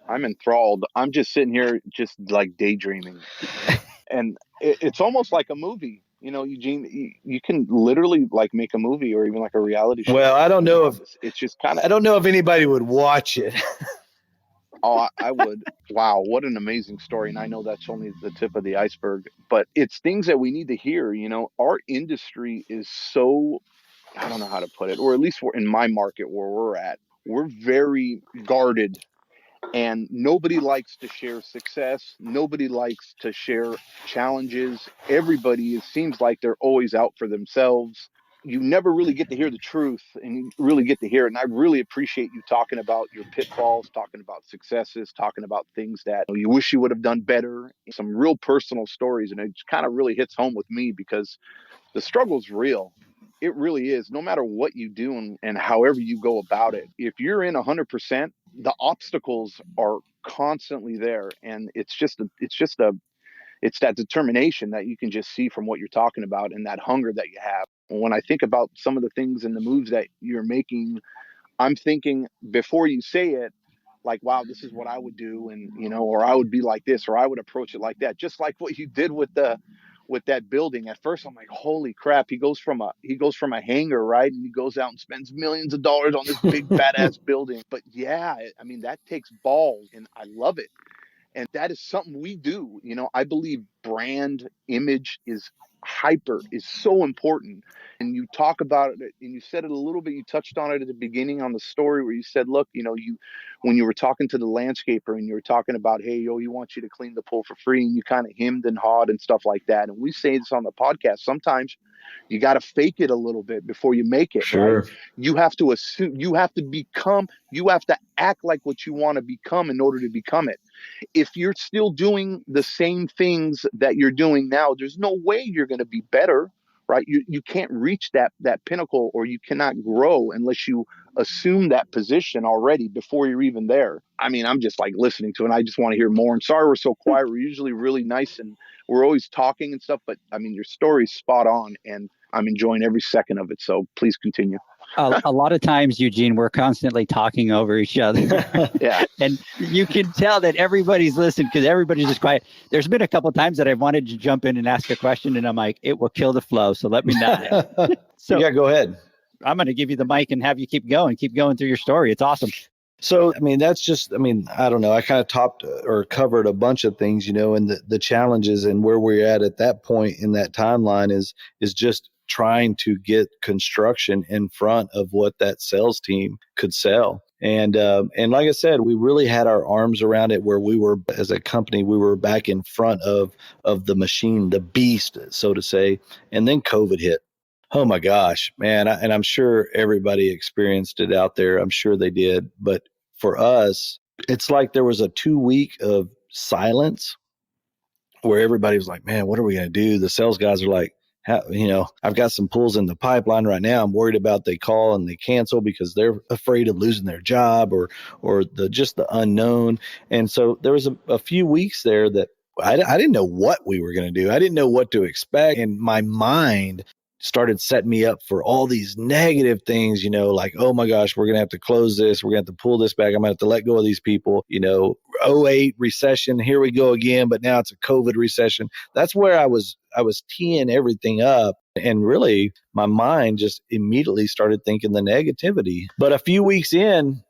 I'm enthralled. I'm just sitting here just like daydreaming. And it's almost like a movie. Eugene, you can literally like make a movie or even like a reality show. Well, I don't know if it's just kind of. I don't know if anybody would watch it. Oh, I would. Wow, what an amazing story. And I know that's only the tip of the iceberg, but it's things that we need to hear. Our industry is so, I don't know how to put it, or at least in my market where we're at, we're very guarded. And nobody likes to share success. Nobody likes to share challenges. Everybody, it seems like they're always out for themselves. You never really get to hear the truth, and you really get to hear it. And I really appreciate you talking about your pitfalls, talking about successes, talking about things that you wish you would have done better. Some real personal stories. And it kind of really hits home with me because the struggle's real. It really is. No matter what you do and however you go about it, if you're in 100%, the obstacles are constantly there. And it's that determination that you can just see from what you're talking about and that hunger that you have. When I think about some of the things and the moves that you're making, I'm thinking before you say it, like, wow, this is what I would do. And, or I would be like this, or I would approach it like that. Just like what you did with that building. At first I'm like, holy crap, he goes from a hangar, right? And he goes out and spends millions of dollars on this big badass building. But yeah, I mean, that takes balls, and I love it. And that is something we do. I believe brand image is so important. And you talk about it, and you said it a little bit, you touched on it at the beginning on the story where you said, look, when you were talking to the landscaper and you were talking about, hey, he wants you to clean the pool for free, and you kind of hemmed and hawed and stuff like that. And we say this on the podcast, sometimes you got to fake it a little bit before you make it. Sure. Right? You have to assume, you have to act like what you want to become in order to become it. If you're still doing the same things that you're doing now, there's no way you're going to be better, right? You can't reach that pinnacle, or you cannot grow unless you assume that position already before you're even there. I mean, I'm just like listening to it, and I just want to hear more. And sorry we're so quiet. We're usually really nice and we're always talking and stuff, but I mean, your story's spot on, and I'm enjoying every second of it. So please continue. A lot of times, Eugene, we're constantly talking over each other. Yeah. And you can tell that everybody's listening because everybody's just quiet. There's been a couple of times that I've wanted to jump in and ask a question, and I'm like, it will kill the flow. So let me know. So yeah, go ahead. I'm going to give you the mic and have you keep going through your story. It's awesome. So, I mean, I don't know. I kind of topped or covered a bunch of things, and the challenges and where we're at that point in that timeline is just trying to get construction in front of what that sales team could sell. And like I said, we really had our arms around it where we were, as a company, we were back in front of the machine, the beast, so to say. And then COVID hit. Oh my gosh, man. And I'm sure everybody experienced it out there. I'm sure they did. But for us, it's like there was a 2-week of silence where everybody was like, man, what are we going to do? The sales guys are like, I've got some pools in the pipeline right now. I'm worried about they call and they cancel because they're afraid of losing their job or the unknown. And so there was a few weeks there that I didn't know what we were going to do. I didn't know what to expect. And my mind started setting me up for all these negative things, like, oh my gosh, we're going to have to close this. We're going to have to pull this back. I'm going to have to let go of these people, 08 recession. Here we go again. But now it's a COVID recession. That's where I was teeing everything up. And really my mind just immediately started thinking the negativity. But a few weeks in,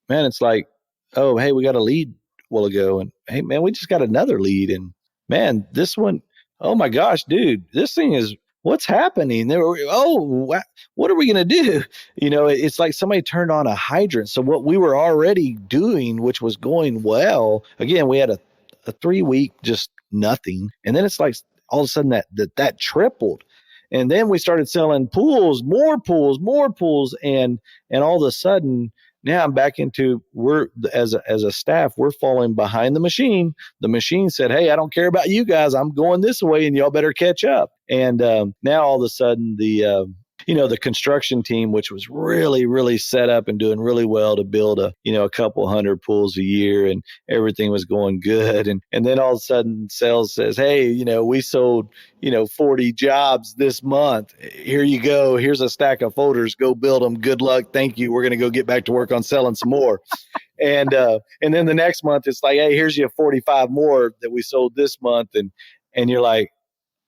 man, it's like, oh, hey, we got a lead a while ago. And hey, man, we just got another lead. And man, this one, oh my gosh, dude, this thing is, what's happening? What are we going to do? It's like somebody turned on a hydrant. So what we were already doing, which was going well, again, we had a 3-week, just nothing. And then it's like all of a sudden that tripled. And then we started selling pools, more pools. And all of a sudden now I'm back into, we're as a staff, we're falling behind the machine. The machine said, hey, I don't care about you guys. I'm going this way and y'all better catch up. And now all of a sudden the construction team, which was really, really set up and doing really well to build a couple hundred pools a year, and everything was going good. And then all of a sudden sales says, hey, we sold, 40 jobs this month. Here you go. Here's a stack of folders. Go build them. Good luck. Thank you. We're going to go get back to work on selling some more. And then the next month it's like, hey, here's your 45 more that we sold this month. And you're like,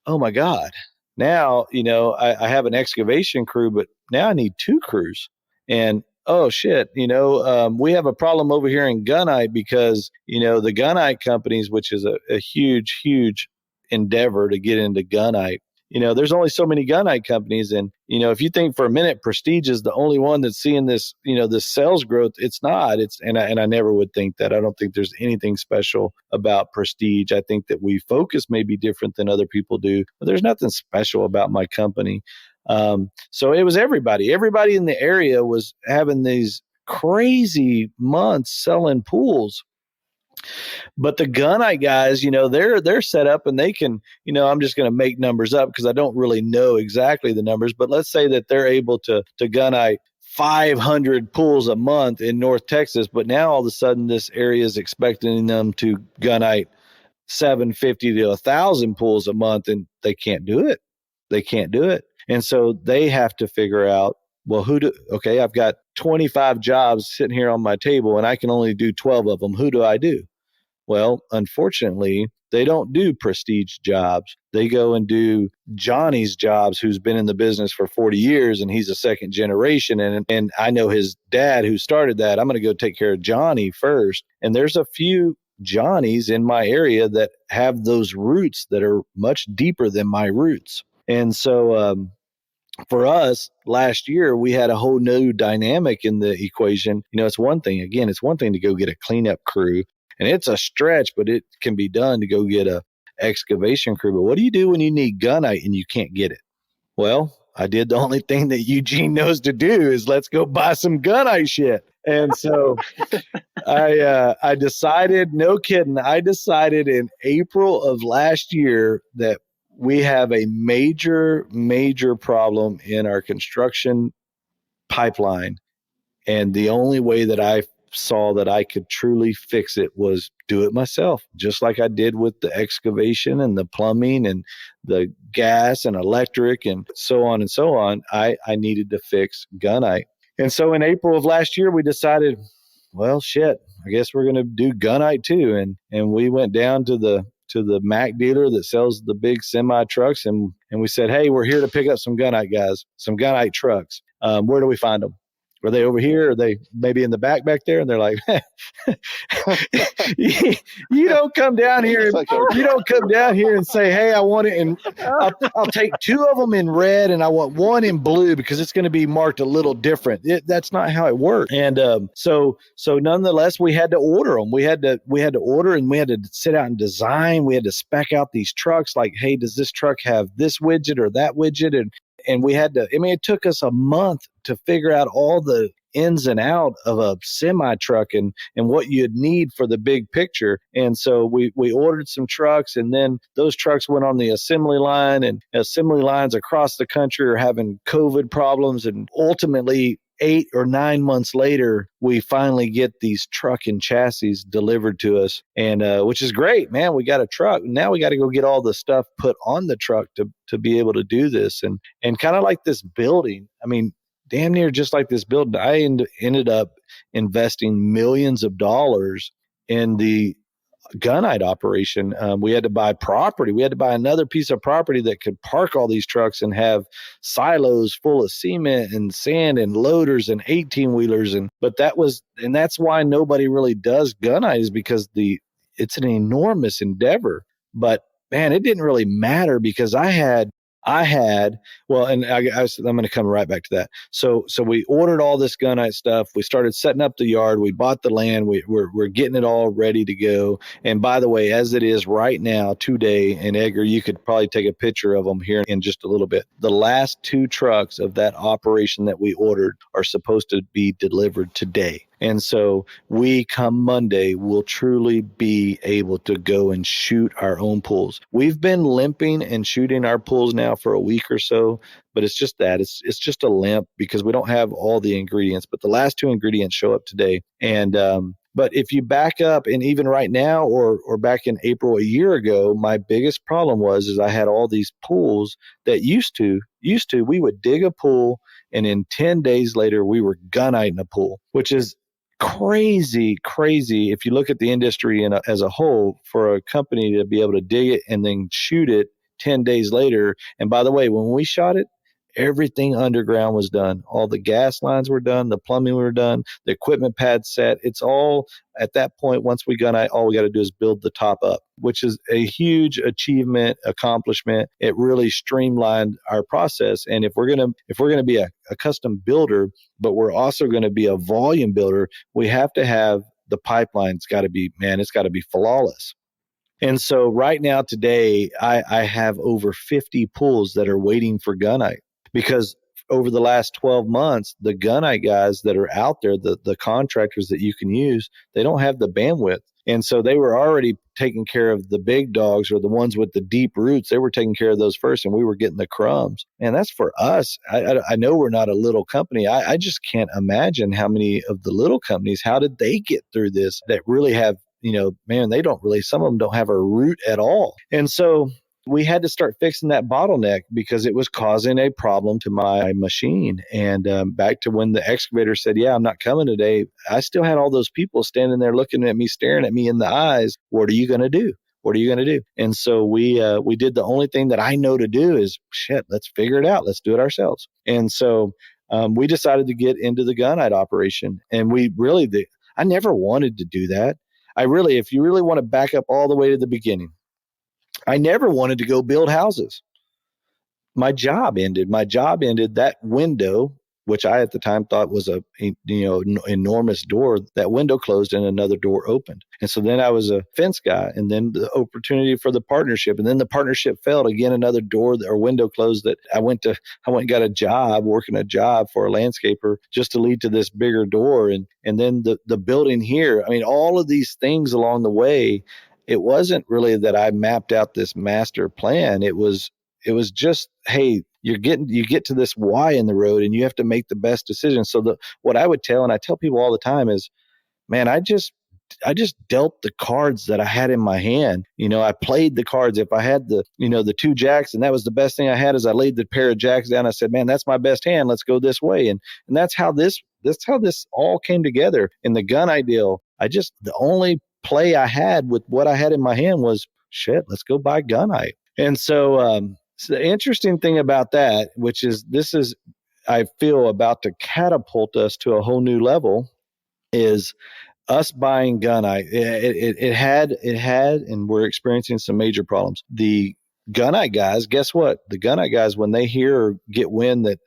oh my God. Now, I have an excavation crew, but now I need 2 crews. And oh shit, we have a problem over here in gunite because, the gunite companies, which is a huge, huge endeavor to get into gunite. There's only so many gunite companies. And, if you think for a minute, Prestige is the only one that's seeing this, this sales growth, it's not. And I never would think that. I don't think there's anything special about Prestige. I think that we focus may be different than other people do, but there's nothing special about my company. So it was everybody in the area was having these crazy months selling pools. But the gunite guys, they're set up and they can, I'm just going to make numbers up because I don't really know exactly the numbers, but let's say that they're able to gunite 500 pools a month in North Texas. But now all of a sudden this area is expecting them to gunite 750 to 1,000 pools a month, and they can't do it. And so they have to figure out, well, I've got 25 jobs sitting here on my table and I can only do 12 of them. Who do I do? Well, unfortunately, they don't do Prestige jobs. They go and do Johnny's jobs, who's been in the business for 40 years and he's a second generation. And I know his dad who started that. I'm going to go take care of Johnny first. And there's a few Johnnies in my area that have those roots that are much deeper than my roots. And so, for us last year, we had a whole new dynamic in the equation. It's one thing to go get a cleanup crew, and it's a stretch, but it can be done to go get a excavation crew. But what do you do when you need gunite and you can't get it? Well, I did the only thing that Eugene knows to do is let's go buy some gunite shit. And so I decided, no kidding, in April of last year that we have a major, major problem in our construction pipeline. And the only way that I saw that I could truly fix it was do it myself, just like I did with the excavation and the plumbing and the gas and electric and so on and so on. I needed to fix gunite. And so in April of last year, we decided, well, shit, I guess we're going to do gunite too. And we went down to the Mack dealer that sells the big semi trucks. And we said, hey, we're here to pick up some gunite guys, some gunite trucks. Where do we find them? Are they over here? Are they maybe in the back there? And they're like, you don't come down here. You don't come down here and say, hey, I want it. And I'll take 2 of them in red and I want 1 in blue because it's going to be marked a little different. That's not how it works. And so nonetheless, we had to order them. We had to order, and we had to sit out and design. We had to spec out these trucks like, hey, does this truck have this widget or that widget? And we had to, it took us a month to figure out all the ins and out of a semi truck and what you'd need for the big picture. And so we ordered some trucks, and then those trucks went on the assembly line, and assembly lines across the country are having COVID problems. And ultimately 8 or 9 months later, we finally get these truck and chassis delivered to us, and which is great, man. We got a truck. Now we got to go get all the stuff put on the truck to be able to do this. And kind of like this building, damn near just like this building, I ended up investing millions of dollars in the gunite operation. We had to buy property. We had to buy another piece of property that could park all these trucks and have silos full of cement and sand and loaders and 18-wheelers. But that's why nobody really does gunite, is because it's an enormous endeavor. But man, it didn't really matter because I'm going to come right back to that. So we ordered all this gunite stuff. We started setting up the yard. We bought the land. We're getting it all ready to go. And by the way, as it is right now, today, and Edgar, you could probably take a picture of them here in just a little bit. The last 2 trucks of that operation that we ordered are supposed to be delivered today. And so we, come Monday, will truly be able to go and shoot our own pools. We've been limping and shooting our pools now for a week or so, but it's just that. It's just a limp because we don't have all the ingredients. But the last two ingredients show up today. And but if you back up, and even right now or back in April a year ago, my biggest problem is I had all these pools that used to we would dig a pool, and in 10 days later we were gunniting a pool, which is crazy if you look at the industry as a whole, for a company to be able to dig it and then shoot it 10 days later. And by the way, when we shot it, everything underground was done. All the gas lines were done. The plumbing were done. The equipment pad set. It's all at that point. Once we gun it, all we got to do is build the top up, which is a huge accomplishment. It really streamlined our process. And if we're gonna be a custom builder, but we're also going to be a volume builder, we have to have the pipeline's got to be, it's got to be flawless. And so right now, today, I have over 50 pools that are waiting for gunite, because over the last 12 months, the gunite guys that are out there, the contractors that you can use, they don't have the bandwidth. And so they were already taking care of the big dogs, or the ones with the deep roots. They were taking care of those first, and we were getting the crumbs. And that's for us. I know we're not a little company. I just can't imagine how many of the little companies, how did they get through this, that really have, they don't really, some of them don't have a root at all. And so we had to start fixing that bottleneck because it was causing a problem to my machine. And back to when the excavator said, yeah, I'm not coming today, I still had all those people standing there looking at me, staring at me in the eyes. What are you going to do? What are you going to do? And so we did the only thing that I know to do is, let's figure it out. Let's do it ourselves. And so we decided to get into the gunite operation. And I never wanted to do that. If you really want to back up all the way to the beginning, I never wanted to go build houses. My job ended. That window, which I at the time thought was a enormous door, that window closed and another door opened. And so then I was a fence guy, and then the opportunity for the partnership, and then the partnership failed again. Another door or window closed. That I went and got a job, working a job for a landscaper, just to lead to this bigger door, and then the building here. I mean, all of these things along the way. It wasn't really that I mapped out this master plan. It was just, hey, you get to this Y in the road, and you have to make the best decision. So what I would tell, and I tell people all the time, is, man, I just dealt the cards that I had in my hand. I played the cards. If I had the two jacks, and that was the best thing I had, is I laid the pair of jacks down. I said, man, that's my best hand. Let's go this way. And that's how this all came together. In the gunite deal, the only play I had with what I had in my hand was, let's go buy gunite. And so, so the interesting thing about that, which is I feel about to catapult us to a whole new level, is us buying gunite. It had, and we're experiencing some major problems. The gunite guys, guess what? The gunite guys, when they hear or get wind that,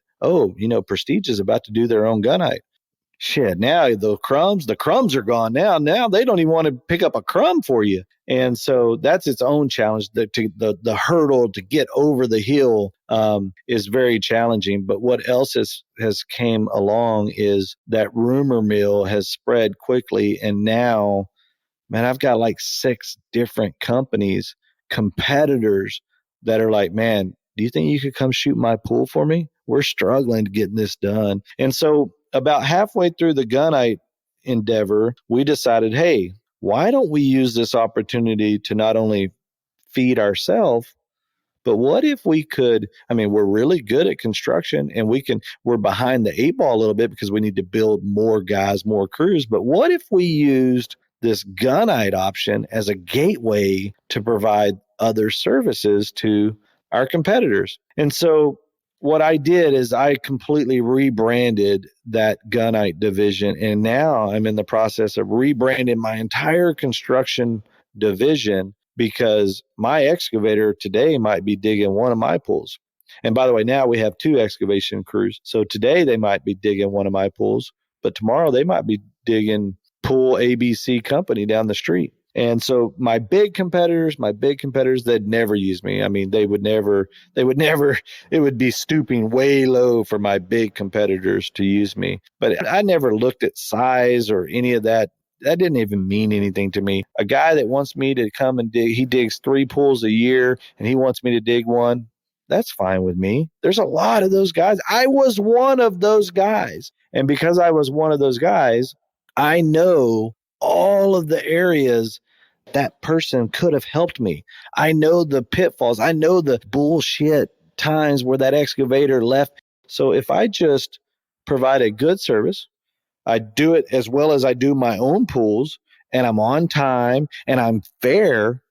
Prestige is about to do their own gunite, now the crumbs are gone. Now they don't even want to pick up a crumb for you. And so that's its own challenge. The hurdle to get over the hill is very challenging. But what else has came along is that rumor mill has spread quickly. And now, man, I've got like 6 different competitors that are like, man, do you think you could come shoot my pool for me? We're struggling to get this done. And so about halfway through the gunite endeavor, we decided, hey, why don't we use this opportunity to not only feed ourselves, but what if we could, we're really good at construction, and we're behind the 8 ball a little bit because we need to build more guys, more crews. But what if we used this gunite option as a gateway to provide other services to our competitors? And so what I did is I completely rebranded that gunite division, and now I'm in the process of rebranding my entire construction division, because my excavator today might be digging one of my pools. And by the way, now we have 2 excavation crews. So today they might be digging one of my pools, but tomorrow they might be digging pool ABC company down the street. And so my big competitors, they'd never use me. I mean, they would never, it would be stooping way low for my big competitors to use me. But I never looked at size or any of that. That didn't even mean anything to me. A guy that wants me to come and dig, he digs 3 pools a year and he wants me to dig one. That's fine with me. There's a lot of those guys. I was one of those guys. And because I was one of those guys, I know all of the areas that person could have helped me. I know the pitfalls. I know the bullshit times where that excavator left. So if I just provide a good service, I do it as well as I do my own pools, and I'm on time and I'm fair,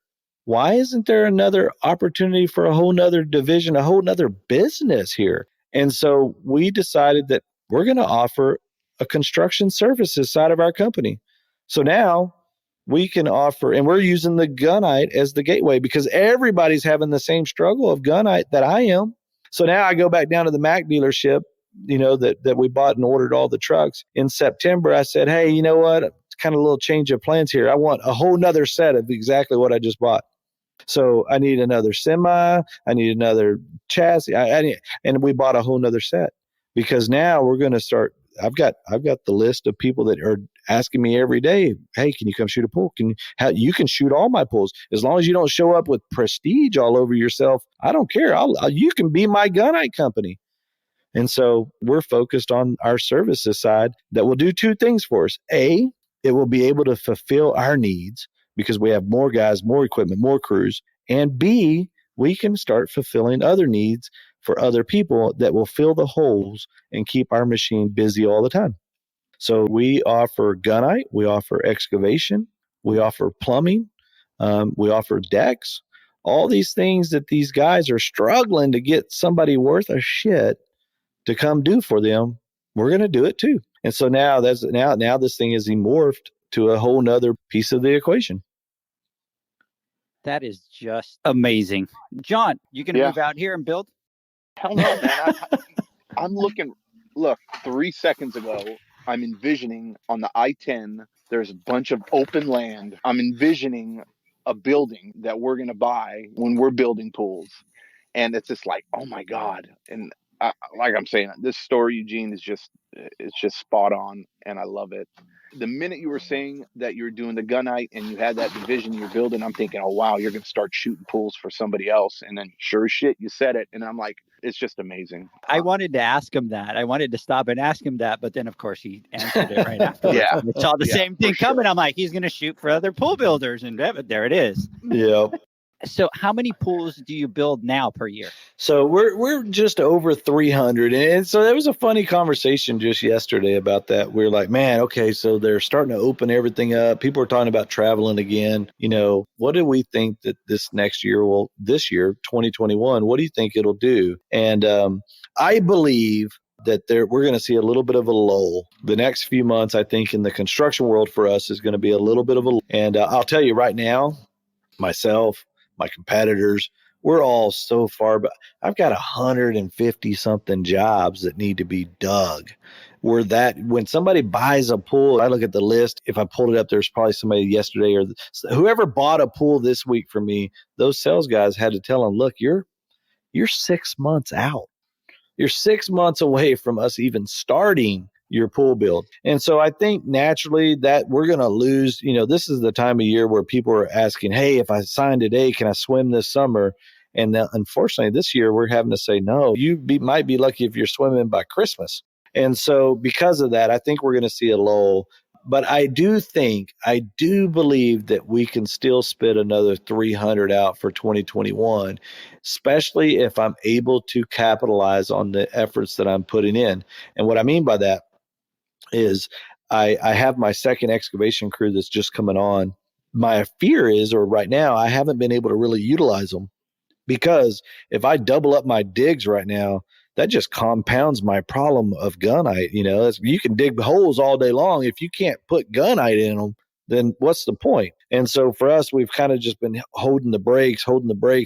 why isn't there another opportunity for a whole nother division, a whole nother business here? And so we decided that we're going to offer a construction services side of our company. So now we can offer, and we're using the gunite as the gateway because everybody's having the same struggle of gunite that I am. So now I go back down to the Mac dealership, that we bought and ordered all the trucks. In September, I said, hey, you know what? It's kind of a little change of plans here. I want a whole nother set of exactly what I just bought. So I need another semi, I need another chassis, and we bought a whole nother set because now we're going to start. I've got the list of people that are asking me every day, hey, can you come shoot a pool? You can shoot all my pools as long as you don't show up with Prestige all over yourself. I don't care. You can be my gunite company. And so we're focused on our services side that will do 2 things for us. A, it will be able to fulfill our needs because we have more guys, more equipment, more crews. And B, we can start fulfilling other needs for other people that will fill the holes and keep our machine busy all the time. So we offer gunite, we offer excavation, we offer plumbing, we offer decks, all these things that these guys are struggling to get somebody worth a shit to come do for them. We're going to do it too. And so now this thing is morphed to a whole nother piece of the equation. That is just amazing. John, you going to move out here and build? Hell no, man. I'm looking. Look, 3 seconds ago, I'm envisioning on the I-10, there's a bunch of open land. I'm envisioning a building that we're going to buy when we're building pools. And it's just like, oh my God. And like I'm saying, this story, Eugene, is just spot on. And I love it. The minute you were saying that you're doing the gunite and you had that division you're building, I'm thinking, oh, wow, you're going to start shooting pools for somebody else. And then sure as shit, you said it. And I'm like, it's just amazing. I wanted to ask him that. I wanted to stop and ask him that. But then, of course, he answered it right after. Yeah. We saw the same thing coming. I'm like, he's going to shoot for other pool builders. And there it is. Yep. So how many pools do you build now per year? So we're just over 300. And so there was a funny conversation just yesterday about that. We're like, man, okay, so they're starting to open everything up. People are talking about traveling again. What do we think that this year, 2021, what do you think it'll do? And I believe that we're going to see a little bit of a lull. The next few months, I think, in the construction world for us is going to be a little bit of a lull. And I'll tell you right now, myself, my competitors, we're all so far, but I've got 150 something jobs that need to be dug. When somebody buys a pool, I look at the list. If I pulled it up, there's probably somebody yesterday or whoever bought a pool this week from me, those sales guys had to tell them, look, you're 6 months out. You're 6 months away from us even starting your pool build. And so I think naturally that we're going to lose, this is the time of year where people are asking, hey, if I sign today, can I swim this summer? And unfortunately this year we're having to say, no, might be lucky if you're swimming by Christmas. And so because of that, I think we're going to see a lull. But I do believe that we can still spit another 300 out for 2021, especially if I'm able to capitalize on the efforts that I'm putting in. And what I mean by that is I have my second excavation crew that's just coming on. My fear is, or right now, I haven't been able to really utilize them because if I double up my digs right now, that just compounds my problem of gunite. You can dig holes all day long. If you can't put gunite in them, then what's the point? And so for us, we've kind of just been holding the brakes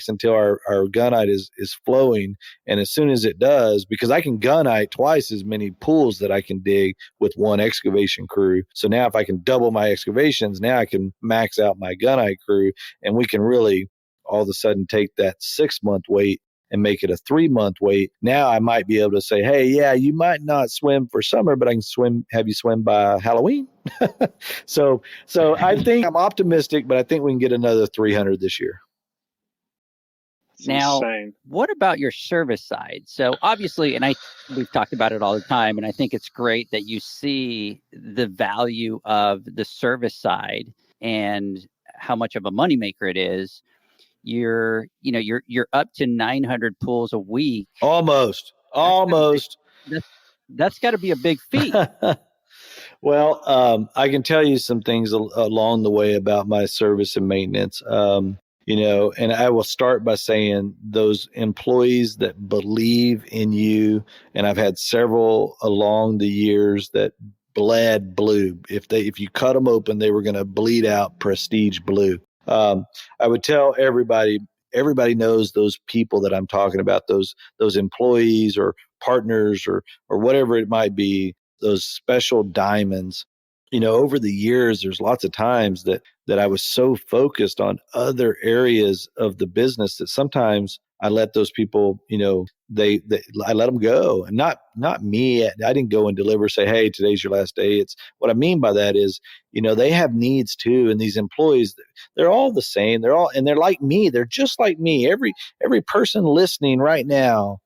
until our gunite is flowing. And as soon as it does, because I can gunite twice as many pools that I can dig with one excavation crew. So now if I can double my excavations, now I can max out my gunite crew, and we can really all of a sudden take that 6-month wait and make it a 3-month wait. Now I might be able to say, hey, yeah, you might not swim for summer, but I can have you swim by Halloween. So I think I'm optimistic, but I think we can get another 300 this year. It's now, insane. What about your service side? So obviously, and we've talked about it all the time, and I think it's great that you see the value of the service side and how much of a moneymaker it is. You're up to 900 pools a week. Almost. That's got to be a big feat. Well, I can tell you some things along the way about my service and maintenance. And I will start by saying those employees that believe in you, and I've had several along the years that bled blue. If you cut them open, they were going to bleed out Prestige blue. I would tell everybody knows those people that I'm talking about, those employees or partners or whatever it might be, those special diamonds. Over the years, there's lots of times that I was so focused on other areas of the business that sometimes I let those people, I let them go, and not me. I didn't go and deliver, say, hey, today's your last day. It's what I mean by that is, they have needs too. And these employees, they're all the same. They're like me. They're just like me. Every person listening right now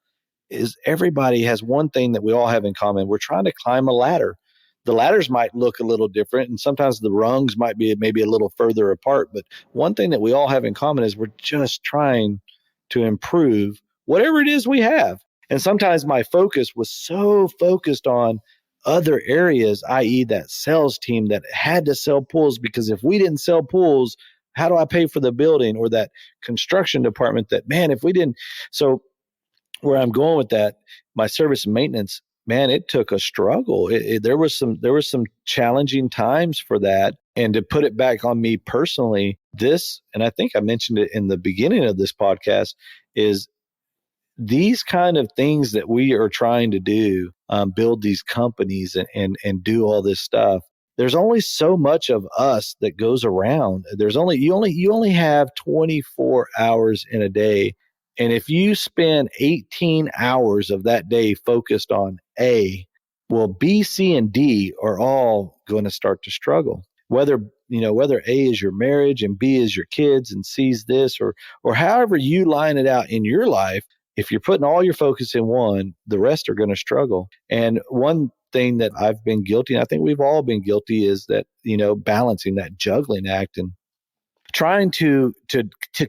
everybody has one thing that we all have in common. We're trying to climb a ladder. The ladders might look a little different, and sometimes the rungs might be maybe a little further apart. But one thing that we all have in common is we're just trying to improve whatever it is we have. And sometimes my focus was so focused on other areas, i.e. that sales team that had to sell pools, because if we didn't sell pools, how do I pay for the building? Or that construction department that, man, if we didn't. So where I'm going with that, my service and maintenance, man, it took a struggle. There was some challenging times for that. And to put it back on me personally, and I think I mentioned it in the beginning of this podcast, is these kind of things that we are trying to do, build these companies and do all this stuff. There's only so much of us that goes around. You only have 24 hours in a day. And if you spend 18 hours of that day focused on A, well, B, C, and D are all going to start to struggle. Whether A is your marriage and B is your kids and C is this, or however you line it out in your life, if you're putting all your focus in one, the rest are going to struggle. And one thing that I've been guilty, and I think we've all been guilty, is that, balancing that juggling act and trying to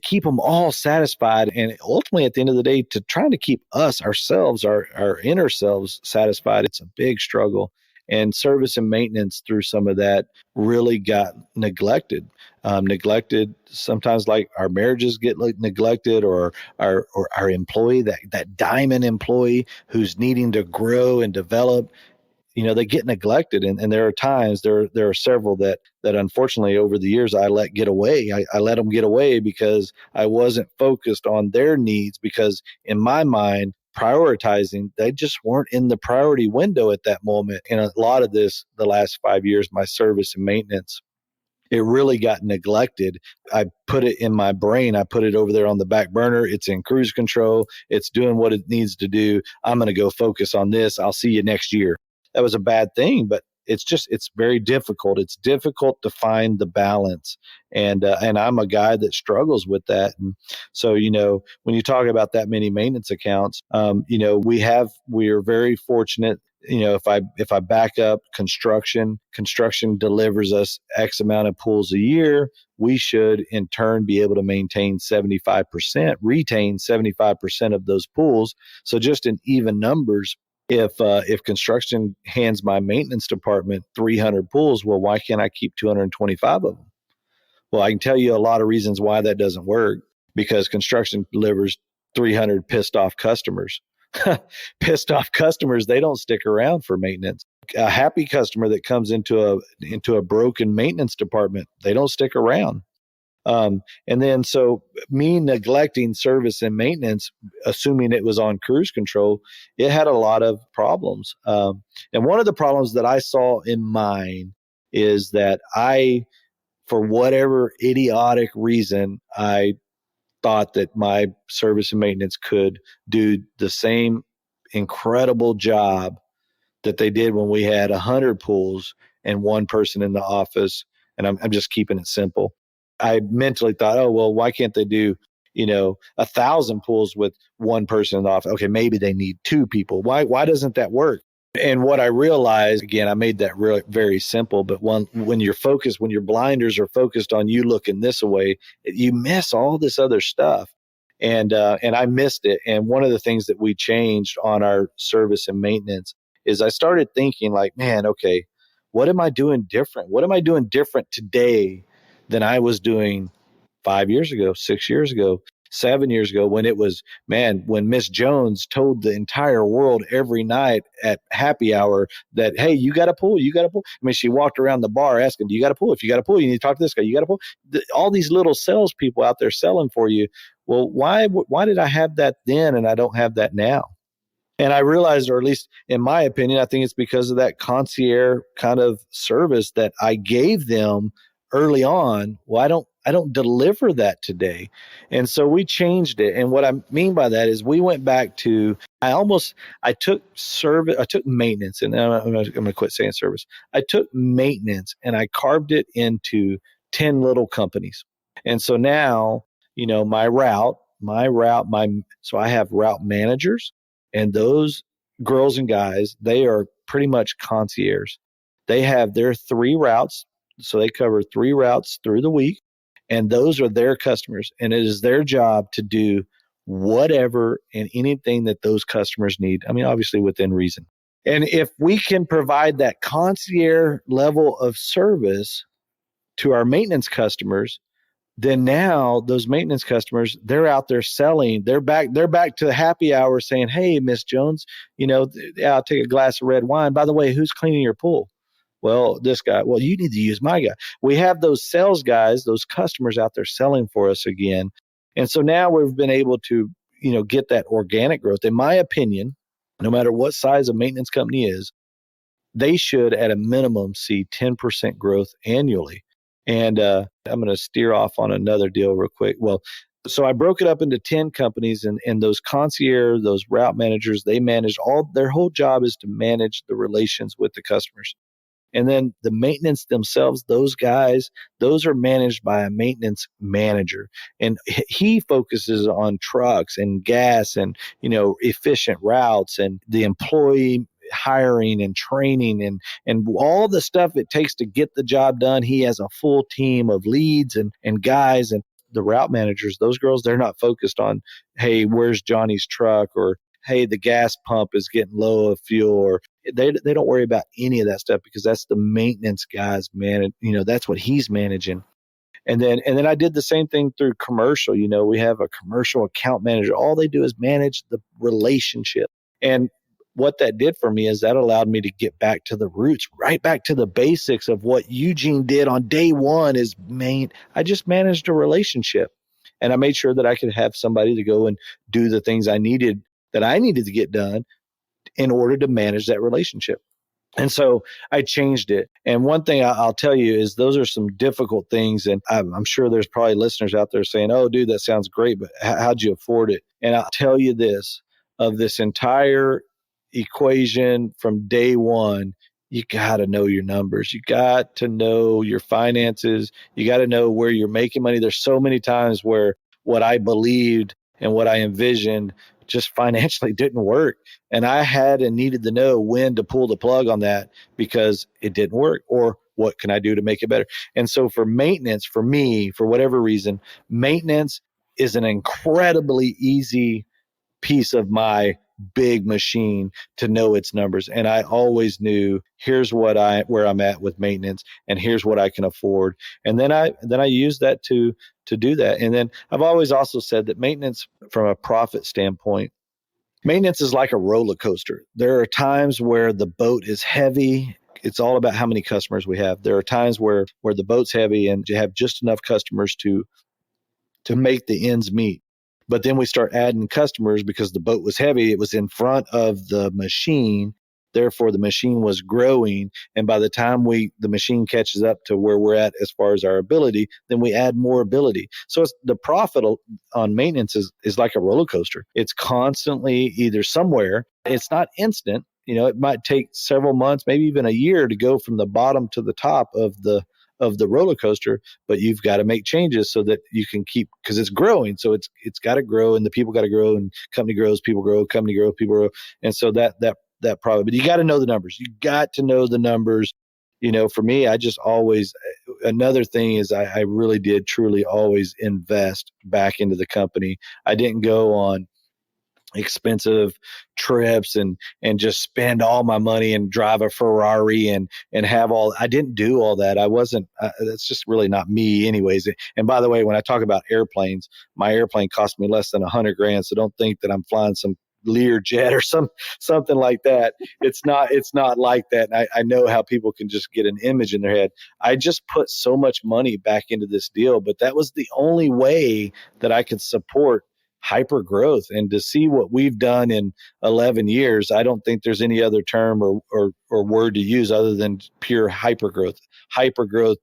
keep them all satisfied, and ultimately at the end of the day to trying to keep ourselves, our inner selves satisfied. It's a big struggle, and service and maintenance through some of that really got neglected. Sometimes, like our marriages get neglected, or our employee, that diamond employee who's needing to grow and develop. They get neglected. And there are times, there are several that unfortunately over the years I let get away. I let them get away because I wasn't focused on their needs, because in my mind, prioritizing, they just weren't in the priority window at that moment. And a lot of this, the last 5 years, my service and maintenance, it really got neglected. I put it in my brain. I put it over there on the back burner. It's in cruise control. It's doing what it needs to do. I'm going to go focus on this. I'll see you next year. That was a bad thing, but it's very difficult. It's difficult to find the balance. And I'm a guy that struggles with that. And so, when you talk about that many maintenance accounts, we are very fortunate. If I back up construction delivers us X amount of pools a year. We should in turn be able to retain 75% of those pools. So just in even numbers, if construction hands my maintenance department 300 pools, well, why can't I keep 225 of them? Well, I can tell you a lot of reasons why that doesn't work, because construction delivers 300 pissed off customers. Pissed off customers, they don't stick around for maintenance. a happy customer that comes into a broken maintenance department, they don't stick around. And then so me neglecting service and maintenance, assuming it was on cruise control, it had a lot of problems. And one of the problems that I saw in mine is that for whatever idiotic reason, I thought that my service and maintenance could do the same incredible job that they did when we had 100 pools and one person in the office. And I'm just keeping it simple. I mentally thought, oh, well, why can't they do, 1,000 pools with one person in the office? Okay, maybe they need two people. Why doesn't that work? And what I realized, again, I made that really very simple, but when you're focused, when your blinders are focused on you looking this way, you miss all this other stuff. And I missed it. And one of the things that we changed on our service and maintenance is I started thinking like, man, okay, what am I doing different? What am I doing different today than I was doing 5 years ago, 6 years ago, 7 years ago, when it was, man, when Miss Jones told the entire world every night at happy hour that, hey, you got a pool, you got a pool. I mean, she walked around the bar asking, do you got a pool? If you got a pool, you need to talk to this guy. You got a pool? All these little salespeople out there selling for you. Well, why did I have that then and I don't have that now? And I realized, or at least in my opinion, I think it's because of that concierge kind of service that I gave them early on. Well, I don't deliver that today. And so we changed it. And what I mean by that is we went back to, I took maintenance, and I'm going to quit saying service. I took maintenance and I carved it into 10 little companies. And so now, so I have route managers, and those girls and guys, they are pretty much concierge. They have their 3 routes. So they cover 3 routes through the week, and those are their customers. And it is their job to do whatever and anything that those customers need. I mean, obviously within reason. And if we can provide that concierge level of service to our maintenance customers, then now those maintenance customers, they're out there selling. They're back to the happy hour saying, hey, Miss Jones, I'll take a glass of red wine. By the way, who's cleaning your pool? Well, this guy. Well, you need to use my guy. We have those sales guys, those customers out there selling for us again. And so now we've been able to, get that organic growth. In my opinion, no matter what size a maintenance company is, they should at a minimum see 10% growth annually. And I'm going to steer off on another deal real quick. Well, so I broke it up into 10 companies, and those concierge, those route managers, they manage their whole job is to manage the relations with the customers. And then the maintenance themselves, those guys, those are managed by a maintenance manager. And he focuses on trucks and gas and, efficient routes and the employee hiring and training and all the stuff it takes to get the job done. He has a full team of leads and guys, and the route managers, those girls, they're not focused on, hey, where's Johnny's truck, or hey, the gas pump is getting low of fuel, or they don't worry about any of that stuff, because that's the maintenance guys that's what he's managing. And then I did the same thing through commercial. We have a commercial account manager. All they do is manage the relationship. And what that did for me is that allowed me to get back to the roots, right back to the basics of what Eugene did on day one. I just managed a relationship, and I made sure that I could have somebody to go and do the things I needed to get done in order to manage that relationship. And so I changed it. And one thing I'll tell you is those are some difficult things. And I'm sure there's probably listeners out there saying, oh, dude, that sounds great, but how'd you afford it? And I'll tell you this, of this entire equation from day one, you got to know your numbers. You got to know your finances. You got to know where you're making money. There's so many times where what I believed and what I envisioned just financially didn't work. And I had and needed to know when to pull the plug on that, because it didn't work, or what can I do to make it better? And so for maintenance, for me, for whatever reason, maintenance is an incredibly easy piece of my big machine to know its numbers. And I always knew, here's where I'm at with maintenance, and here's what I can afford. And then I use that to do that. And then I've always also said that maintenance, from a profit standpoint, Maintenance is like a roller coaster. There are times where the boat is heavy. It's all about how many customers we have. There are times where the boat's heavy and you have just enough customers to make the ends meet. But then we start adding customers because the boat was heavy. It was in front of the machine. Therefore, the machine was growing. And by the time the machine catches up to where we're at as far as our ability, then we add more ability. So the profit on maintenance is like a roller coaster. It's constantly either somewhere. It's not instant. It might take several months, maybe even a year to go from the bottom to the top of the roller coaster, but you've got to make changes so that you can keep, because it's growing. So it's got to grow, and the people got to grow, and company grows, people grow, company grow, people grow. And so that probably, but you got to know the numbers. You got to know the numbers. For me, I just always, another thing is I really did truly always invest back into the company. I didn't go on expensive trips and just spend all my money and drive a Ferrari and have I didn't do all that. I wasn't, that's just really not me anyways. And by the way, when I talk about airplanes, my airplane cost me less than $100,000. So don't think that I'm flying some Lear jet or something like that. It's not like that. And I know how people can just get an image in their head. I just put so much money back into this deal, but that was the only way that I could support hyper growth. And to see what we've done in 11 years, I don't think there's any other term or word to use other than pure hyper growth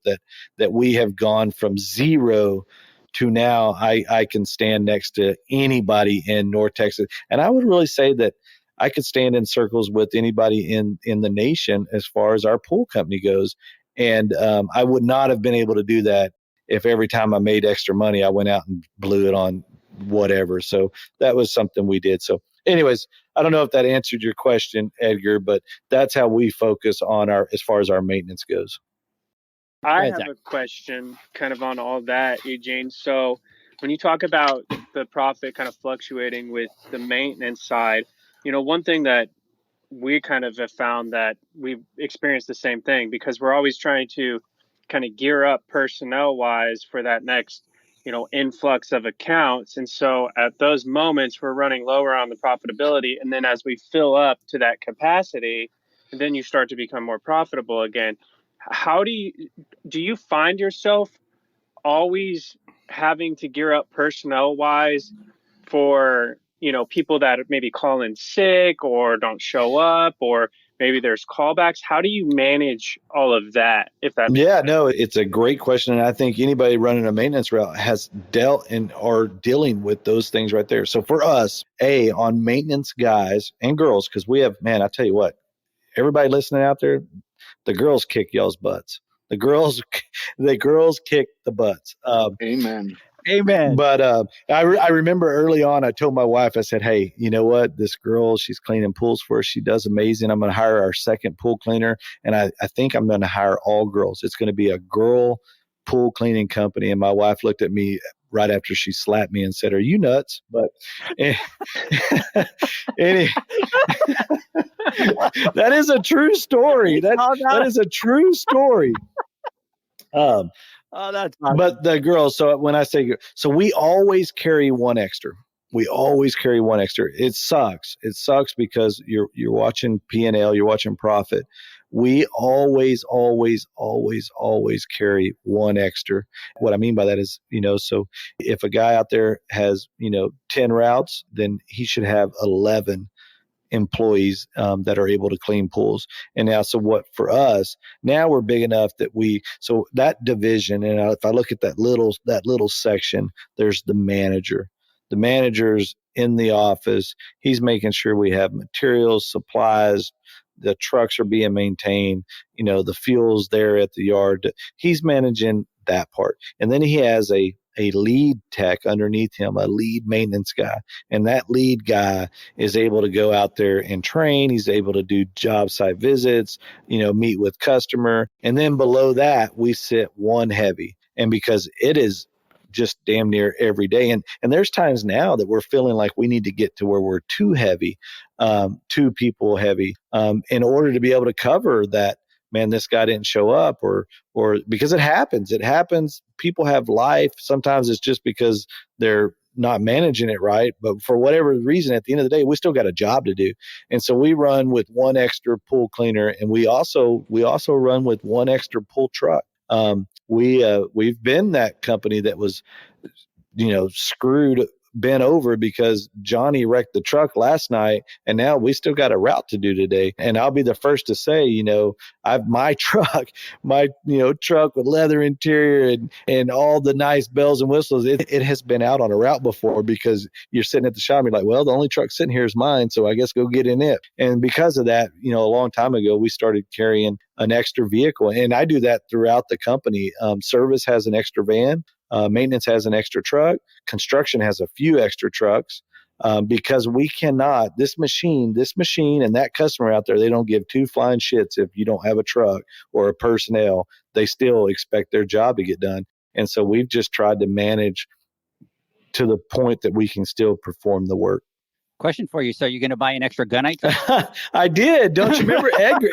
that we have gone from zero to now. I can stand next to anybody in North Texas. And I would really say that I could stand in circles with anybody in the nation as far as our pool company goes. And I would not have been able to do that if every time I made extra money, I went out and blew it on whatever. So that was something we did. So anyways, I don't know if that answered your question, Edgar, but that's how we focus on as far as our maintenance goes. I have a question kind of on all that, Eugene. So when you talk about the profit kind of fluctuating with the maintenance side, one thing that we kind of have found that we've experienced the same thing, because we're always trying to kind of gear up personnel wise for that next influx of accounts. And so at those moments, we're running lower on the profitability. And then as we fill up to that capacity, then you start to become more profitable again. How do you find yourself always having to gear up personnel wise for, people that maybe call in sick or don't show up, or maybe there's callbacks? How do you manage all of that? If that makes sense? No, it's a great question. And I think anybody running a maintenance route has dealt and are dealing with those things right there. So for us, on maintenance guys and girls, because we have, man, I tell you what, everybody listening out there, the girls kick y'all's butts. The girls kick the butts. Amen. But I remember early on, I told my wife, I said, hey, you know what? This girl, she's cleaning pools for us. She does amazing. I'm going to hire our second pool cleaner. And I think I'm going to hire all girls. It's going to be a girl pool cleaning company. And my wife looked at me right after she slapped me and said, are you nuts? But that is a true story. That is a true story. That's awesome. But the girls, so when I say, so we always carry one extra. It sucks. It sucks because you're watching P&L, you're watching profit. We always carry one extra. What I mean by that is, so if a guy out there has, 10 routes, then he should have 11 employees that are able to clean pools. And now, so what for us, now we're big enough that so that division, and if I look at that little section, there's the manager. The manager's in the office. He's making sure we have materials, supplies, the trucks are being maintained, the fuel's there at the yard. He's managing that part. And then he has a lead tech underneath him, a lead maintenance guy. And that lead guy is able to go out there and train. He's able to do job site visits, meet with customer. And then below that, we sit one heavy. And because it is just damn near every day. And there's times now that we're feeling like we need to get to where we're too heavy, two people heavy, in order to be able to cover that, man, this guy didn't show up, or because it happens. People have life. Sometimes it's just because they're not managing it right. But for whatever reason, at the end of the day, we still got a job to do. And so we run with one extra pool cleaner, and we also run with one extra pool truck. We've been that company that was, screwed, bent over because Johnny wrecked the truck last night, and now we still got a route to do today. And I'll be the first to say, I've my truck with leather interior and all the nice bells and whistles. It has been out on a route before, because you're sitting at the shop and you're like, well, the only truck sitting here is mine, so I guess go get in it. And because of that, a long time ago, we started carrying an extra vehicle, and I do that throughout the company. Service has an extra van. Maintenance has an extra truck. Construction has a few extra trucks, because we cannot, this machine and that customer out there, they don't give two flying shits if you don't have a truck or a personnel. They still expect their job to get done. And so we've just tried to manage to the point that we can still perform the work. Question for you. So you're going to buy an extra gunite truck? I did. Don't you remember Edgar?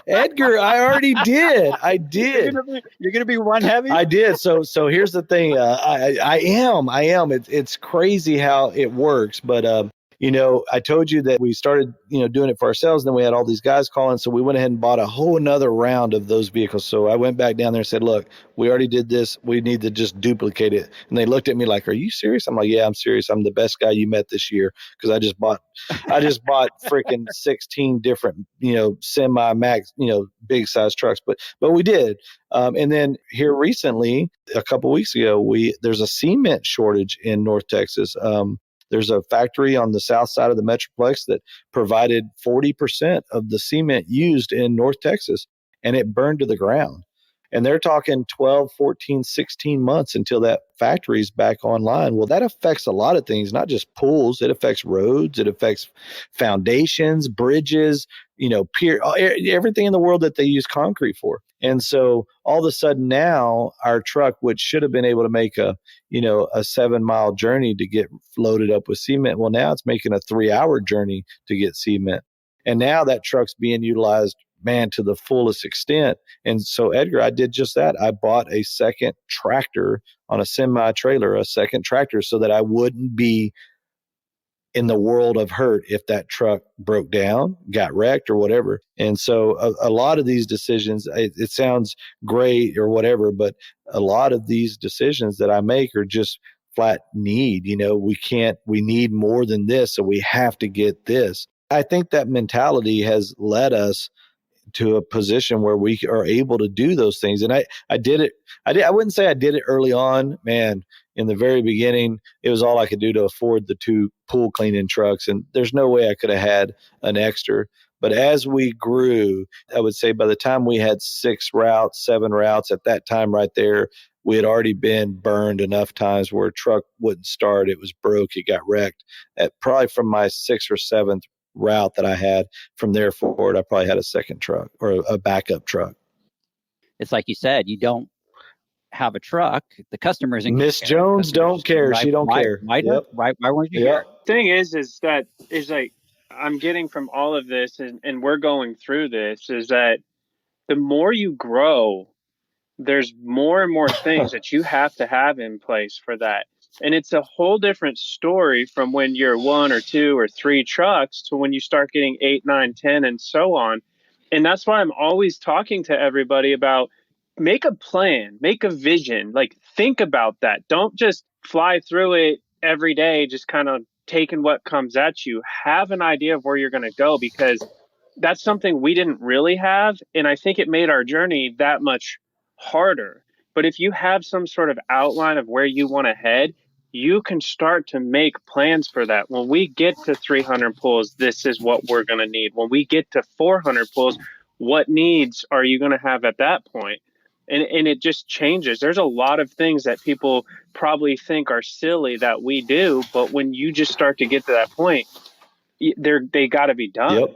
Edgar, I already did. I did. You're going to be one heavy? I did. So here's the thing. I am. It's crazy how it works. But, I told you that we started, doing it for ourselves. And then we had all these guys calling. So we went ahead and bought a whole another round of those vehicles. So I went back down there and said, look, we already did this. We need to just duplicate it. And they looked at me like, are you serious? I'm like, yeah, I'm serious. I'm the best guy you met this year, because I just bought freaking 16 different, semi-max, big size trucks. But we did. And then here recently, a couple of weeks ago, there's a cement shortage in North Texas. There's a factory on the south side of the Metroplex that provided 40% of the cement used in North Texas, and it burned to the ground. And they're talking 12, 14, 16 months until that factory's back online. Well, that affects a lot of things, not just pools. It affects roads. It affects foundations, bridges, pier, everything in the world that they use concrete for. And so all of a sudden now our truck, which should have been able to make a 7-mile journey to get loaded up with cement, well, now it's making a 3-hour journey to get cement. And now that truck's being utilized, man, to the fullest extent. And so, Edgar, I did just that. I bought a second tractor on a semi-trailer, a second tractor, so that I wouldn't be in the world of hurt if that truck broke down, got wrecked, or whatever. And so a lot of these decisions, it sounds great or whatever, but a lot of these decisions that I make are just flat need. We need more than this, so we have to get this. I think that mentality has led us to a position where we are able to do those things. And I did it. I wouldn't say I did it early on, man. In the very beginning, it was all I could do to afford the 2 pool cleaning trucks. And there's no way I could have had an extra. But as we grew, I would say by the time we had 6 routes, 7 routes, at that time right there, we had already been burned enough times where a truck wouldn't start. It was broke. It got wrecked. Probably from my 6th or 7th route that I had, from there forward, I probably had a second truck or a backup truck. It's like you said, you don't have a truck. The customers in Miss Jones don't care. She don't care. Why weren't you here? Thing is that is like I'm getting from all of this, and we're going through this, is that the more you grow, there's more and more things that you have to have in place for that. And it's a whole different story from when you're 1 or 2 or 3 trucks to when you start getting 8, 9, 10, and so on. And that's why I'm always talking to everybody about make a plan, make a vision, like think about that. Don't just fly through it every day, just kind of taking what comes at you. Have an idea of where you're going to go, because that's something we didn't really have. And I think it made our journey that much harder. But if you have some sort of outline of where you want to head, you can start to make plans for that. When we get to 300 pools, this is what we're going to need. When we get to 400 pools, what needs are you going to have at that point? And it just changes. There's a lot of things that people probably think are silly that we do, but when you just start to get to that point, they got to be done. Yep.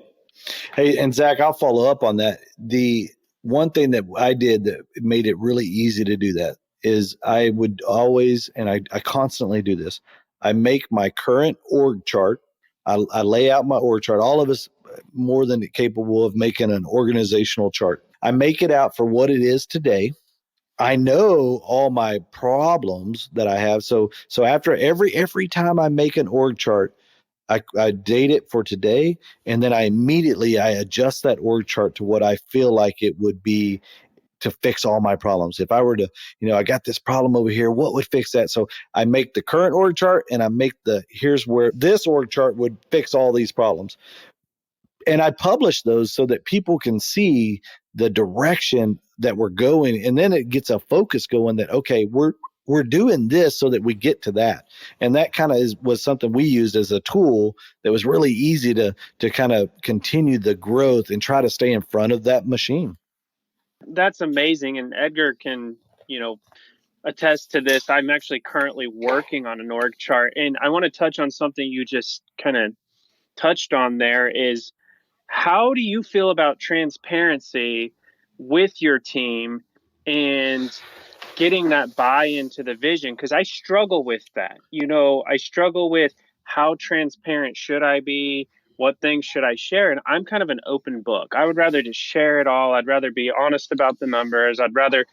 Hey, and Zach, I'll follow up on that. The one thing that I did that made it really easy to do that is I would always, and I constantly do this, I make my current org chart. I lay out my org chart. All of us more than capable of making an organizational chart. I make it out for what it is today. I know all my problems that I have. So after every time I make an org chart, I date it for today, and then I adjust that org chart to what I feel like it would be to fix all my problems. If I were to, I got this problem over here, what would fix that? So I make the current org chart, and I make here's where this org chart would fix all these problems. And I publish those so that people can see the direction that we're going, and then it gets a focus going that, okay, we're doing this so that we get to that. And that kind of was something we used as a tool that was really easy to kind of continue the growth and try to stay in front of that machine. That's amazing. And Edgar can, attest to this. I'm actually currently working on an org chart, and I want to touch on something you just kind of touched on there is, how do you feel about transparency with your team and getting that buy-in to the vision? Because I struggle with that. I struggle with, how transparent should I be? What things should I share? And I'm kind of an open book. I would rather just share it all. I'd rather be honest about the numbers. I'd rather,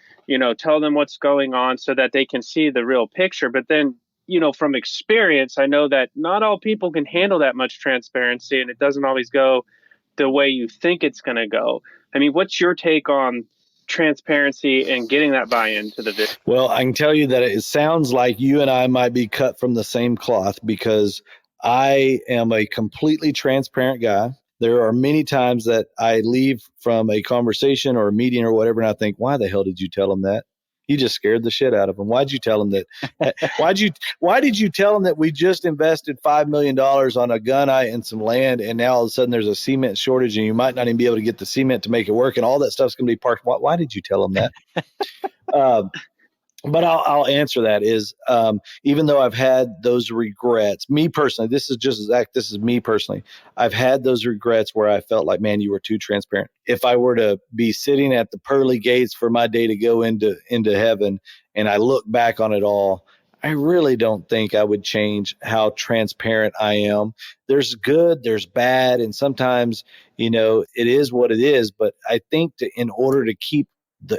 tell them what's going on so that they can see the real picture. But then, from experience, I know that not all people can handle that much transparency, and it doesn't always go the way you think it's going to go. I mean, what's your take on transparency and getting that buy-in to the vision? Well, I can tell you that it sounds like you and I might be cut from the same cloth, because I am a completely transparent guy. There are many times that I leave from a conversation or a meeting or whatever, and I think, why the hell did you tell them that? You just scared the shit out of them. Why'd you tell them that? Why did you tell them that we just invested $5 million on a gunite and some land, and now all of a sudden there's a cement shortage and you might not even be able to get the cement to make it work, and all that stuff's going to be parked? Why did you tell them that? But I'll answer that is, even though I've had those regrets, me personally, this is just Zach, this is me personally, I've had those regrets where I felt like, man, you were too transparent. If I were to be sitting at the pearly gates for my day to go into heaven, and I look back on it all, I really don't think I would change how transparent I am. There's good, there's bad, and sometimes, it is what it is. But I think in order to keep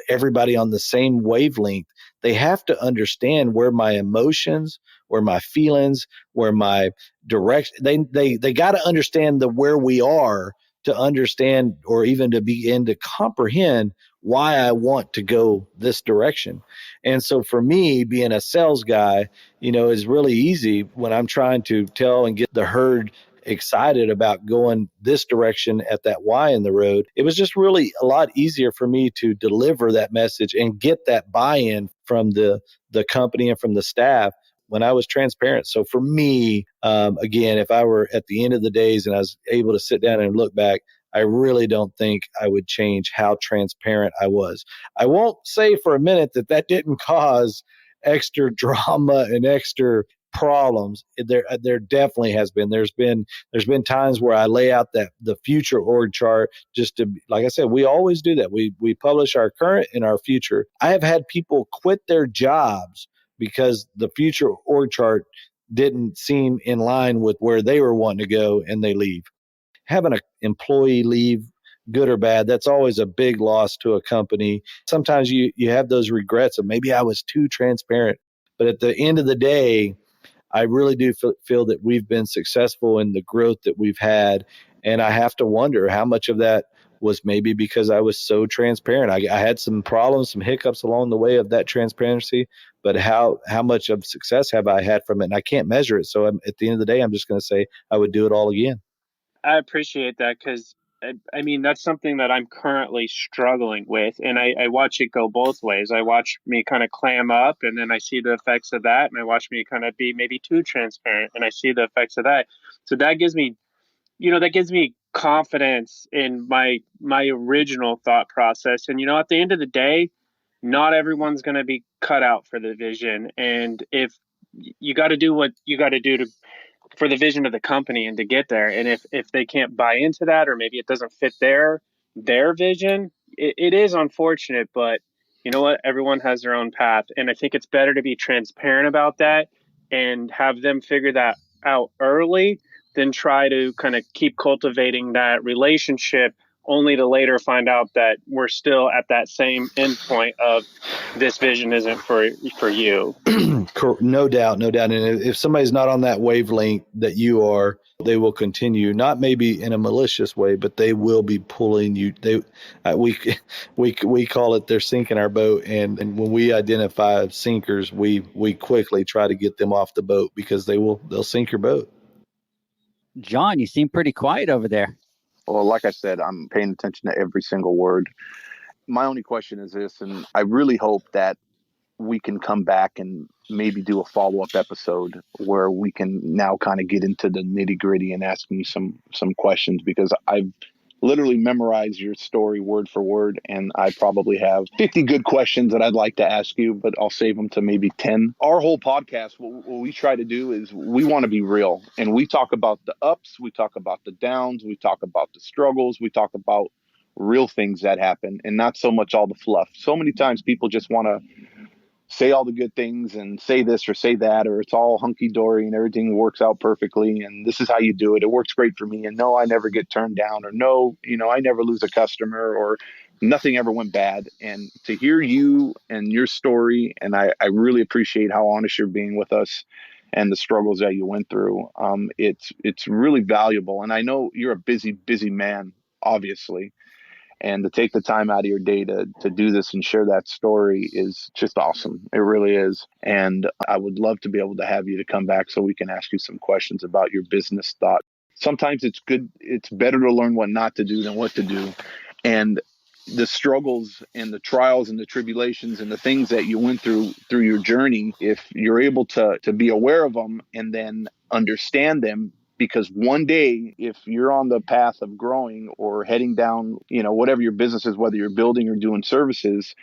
everybody on the same wavelength, they have to understand where my emotions, where my feelings, where my direction, they got to understand where we are to understand, or even to begin to comprehend why I want to go this direction. And so for me, being a sales guy, is really easy when I'm trying to tell and get the herd excited about going this direction at that Y in the road. It was just really a lot easier for me to deliver that message and get that buy-in from the company and from the staff when I was transparent. So for me, again, if I were at the end of the days and I was able to sit down and look back, I really don't think I would change how transparent I was. I won't say for a minute that didn't cause extra drama and extra problems. There definitely has been. There's been times where I lay out the future org chart, just to, like I said, we always do that. We publish our current and our future. I have had people quit their jobs because the future org chart didn't seem in line with where they were wanting to go, and they leave. Having an employee leave, good or bad, that's always a big loss to a company. Sometimes you have those regrets of, maybe I was too transparent. But at the end of the day, I really do feel that we've been successful in the growth that we've had. And I have to wonder how much of that was maybe because I was so transparent. I had some problems, some hiccups along the way of that transparency, but how much of success have I had from it? And I can't measure it. So at the end of the day, I'm just going to say I would do it all again. I appreciate that, because I mean, that's something that I'm currently struggling with, and I watch it go both ways. I watch me kind of clam up, and then I see the effects of that, and I watch me kind of be maybe too transparent, and I see the effects of that. So that gives me, confidence in my original thought process. And at the end of the day, not everyone's going to be cut out for the vision, and if you got to do what you got to do for the vision of the company and to get there. And if they can't buy into that, or maybe it doesn't fit their vision, it is unfortunate, but you know what? Everyone has their own path. And I think it's better to be transparent about that and have them figure that out early than try to kind of keep cultivating that relationship only to later find out that we're still at that same endpoint of this vision isn't for you. No doubt, no doubt. And if somebody's not on that wavelength that you are, they will continue, not maybe in a malicious way, but they will be pulling you. We call it they're sinking our boat. And when we identify sinkers, we quickly try to get them off the boat because they'll sink your boat. John, you seem pretty quiet over there. Well, like I said, I'm paying attention to every single word. My only question is this, and I really hope that we can come back and maybe do a follow-up episode where we can now kind of get into the nitty-gritty and ask me some questions, because I've literally memorized your story word for word, and I probably have 50 good questions that I'd like to ask you, but I'll save them to maybe 10. Our whole podcast, what we try to do is we want to be real, and we talk about the ups, we talk about the downs, we talk about the struggles, we talk about real things that happen, and not so much all the fluff. So many times people just want to say all the good things and say this or say that, or it's all hunky-dory and everything works out perfectly and this is how you do it. It works great for me, and no, I never get turned down, or no, I never lose a customer, or nothing ever went bad. And to hear you and your story, and I really appreciate how honest you're being with us and the struggles that you went through. It's really valuable. And I know you're a busy man, obviously. And to take the time out of your day to do this and share that story is just awesome. It really is. And I would love to be able to have you to come back so we can ask you some questions about your business thought. Sometimes it's better to learn what not to do than what to do. And the struggles and the trials and the tribulations and the things that you went through your journey, if you're able to be aware of them and then understand them, because one day, if you're on the path of growing or heading down, whatever your business is, whether you're building or doing services,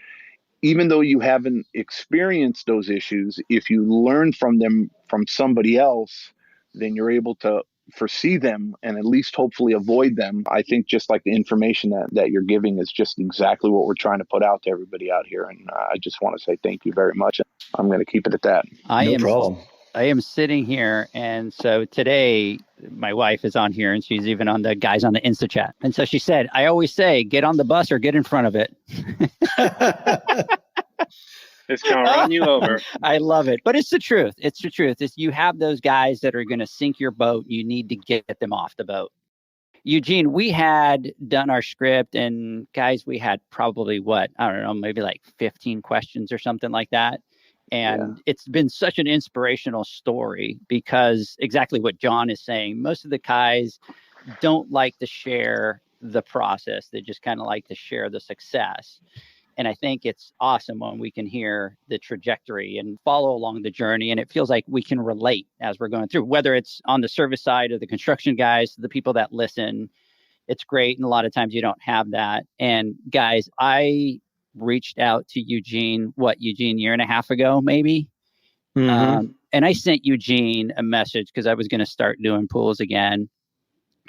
even though you haven't experienced those issues, if you learn from them from somebody else, then you're able to foresee them and at least hopefully avoid them. I think just like the information that you're giving is just exactly what we're trying to put out to everybody out here. And I just want to say thank you very much. I'm going to keep it at that. No problem. I am sitting here, and so today my wife is on here, and she's even on the guys on the Insta chat. And so she said, I always say, get on the bus or get in front of it. It's going to run you over. I love it. But it's the truth. It's the truth. You have those guys that are going to sink your boat. You need to get them off the boat. Eugene, we had done our script, and guys, we had probably maybe like 15 questions or something like that. And It's been such an inspirational story because exactly what John is saying, most of the guys don't like to share the process. They just kind of like to share the success. And I think it's awesome when we can hear the trajectory and follow along the journey. And it feels like we can relate as we're going through, whether it's on the service side or the construction guys, the people that listen. It's great. And a lot of times you don't have that. And guys, I reached out to Eugene, year and a half ago, maybe. Mm-hmm. And I sent Eugene a message because I was going to start doing pools again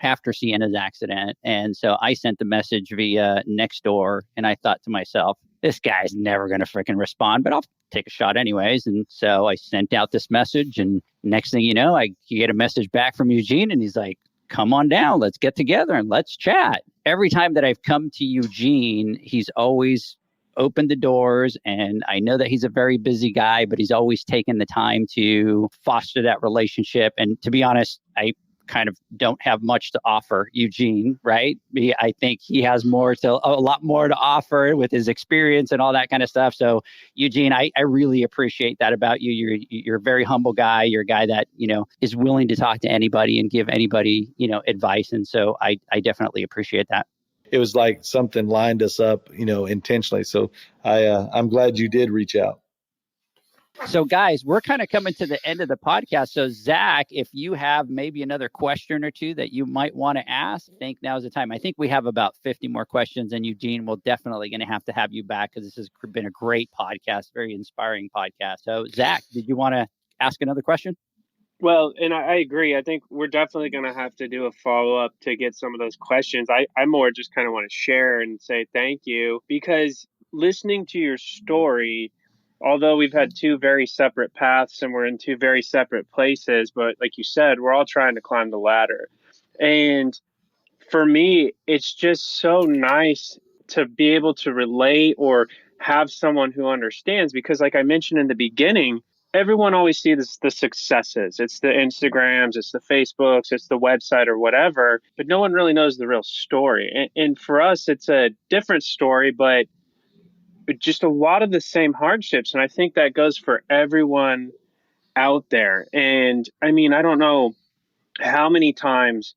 after seeing his accident. And so I sent the message via Nextdoor, and I thought to myself, this guy's never going to freaking respond, but I'll take a shot anyways. And so I sent out this message, and next thing you know, I get a message back from Eugene, and he's like, come on down, let's get together and let's chat. Every time that I've come to Eugene, he's always opened the doors, and I know that he's a very busy guy, but he's always taken the time to foster that relationship. And to be honest, I kind of don't have much to offer Eugene, right? I think he has a lot more to offer with his experience and all that kind of stuff. So Eugene, I really appreciate that about you. You're a very humble guy. You're a guy that, is willing to talk to anybody and give anybody, advice. And so I definitely appreciate that. It was like something lined us up, intentionally. So I'm glad you did reach out. So guys, we're kind of coming to the end of the podcast. So Zach, if you have maybe another question or two that you might want to ask, I think now's the time. I think we have about 50 more questions, and Eugene, we're definitely going to have you back because this has been a great podcast, very inspiring podcast. So Zach, did you want to ask another question? Well, and I agree. I think we're definitely going to have to do a follow-up to get some of those questions. I more just kind of want to share and say thank you, because listening to your story, although we've had two very separate paths and we're in two very separate places, but like you said, we're all trying to climb the ladder. And for me, it's just so nice to be able to relate or have someone who understands, because like I mentioned in the beginning, everyone always sees the successes. It's the Instagrams, it's the Facebooks, it's the website or whatever, but no one really knows the real story. And for us, it's a different story, but just a lot of the same hardships. And I think that goes for everyone out there. And I mean, I don't know how many times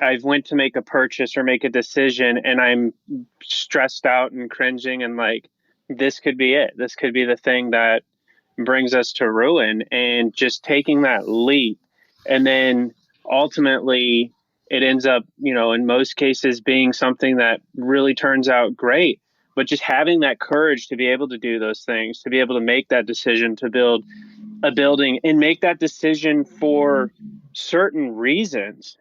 I've went to make a purchase or make a decision and I'm stressed out and cringing and like, this could be it. This could be the thing that brings us to ruin, and just taking that leap. And then ultimately it ends up, in most cases being something that really turns out great. But just having that courage to be able to do those things, to be able to make that decision to build a building and make that decision for certain reasons,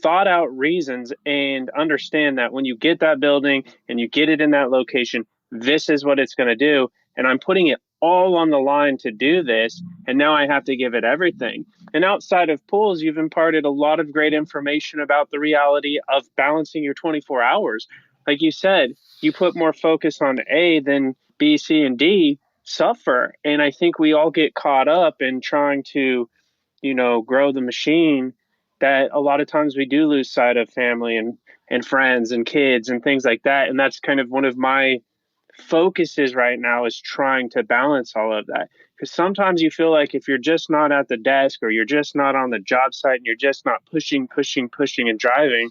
thought out reasons, and understand that when you get that building and you get it in that location, this is what it's going to do. And I'm putting it all on the line to do this. And now I have to give it everything. And outside of pools, you've imparted a lot of great information about the reality of balancing your 24 hours. Like you said, you put more focus on A than B, C, and D suffer. And I think we all get caught up in trying to, grow the machine, that a lot of times we do lose sight of family and friends and kids and things like that. And that's kind of one of my focuses right now, is trying to balance all of that. Because sometimes you feel like if you're just not at the desk, or you're just not on the job site, and you're just not pushing and driving,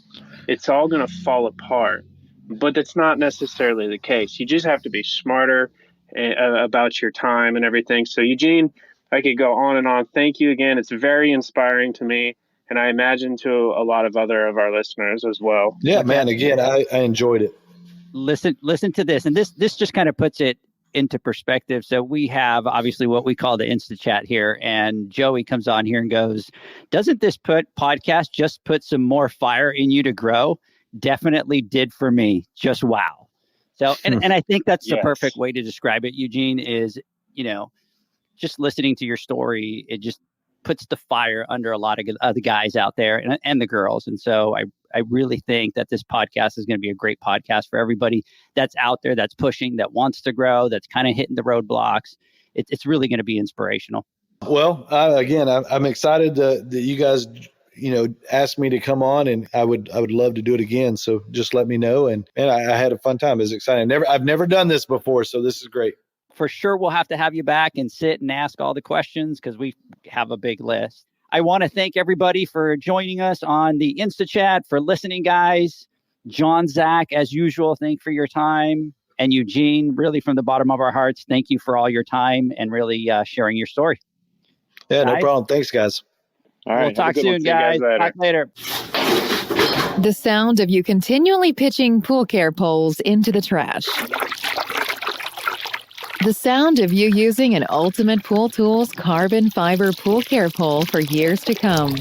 it's all going to fall apart. But that's not necessarily the case. You just have to be smarter about your time and everything. So Eugene, I could go on and on. Thank you again. It's very inspiring to me, and I imagine to a lot of our listeners as well. Yeah, man. Again, I enjoyed it. Listen to this. And this just kind of puts it into perspective. So we have obviously what we call the Insta Chat here, and Joey comes on here and goes, doesn't this podcast just put some more fire in you to grow? Definitely did for me. Just wow. So, and I think that's the perfect way to describe it, Eugene, is, just listening to your story, it just puts the fire under a lot of the guys out there and the girls. And so I really think that this podcast is going to be a great podcast for everybody that's out there, that's pushing, that wants to grow, that's kind of hitting the roadblocks. It's really going to be inspirational. Well, I'm excited that you guys, asked me to come on, and I would love to do it again. So just let me know. And I had a fun time. It was exciting. I've never done this before, so this is great. For sure, we'll have to have you back and sit and ask all the questions, because we have a big list. I want to thank everybody for joining us on the Insta Chat, for listening, guys. John, Zach, as usual, thank you for your time. And Eugene, really from the bottom of our hearts, thank you for all your time and really sharing your story. Yeah, no problem. Thanks, guys. All right. We'll talk soon, guys. Talk later. The sound of you continually pitching pool care poles into the trash. The sound of you using an Ultimate Pool Tools carbon fiber pool care pole for years to come.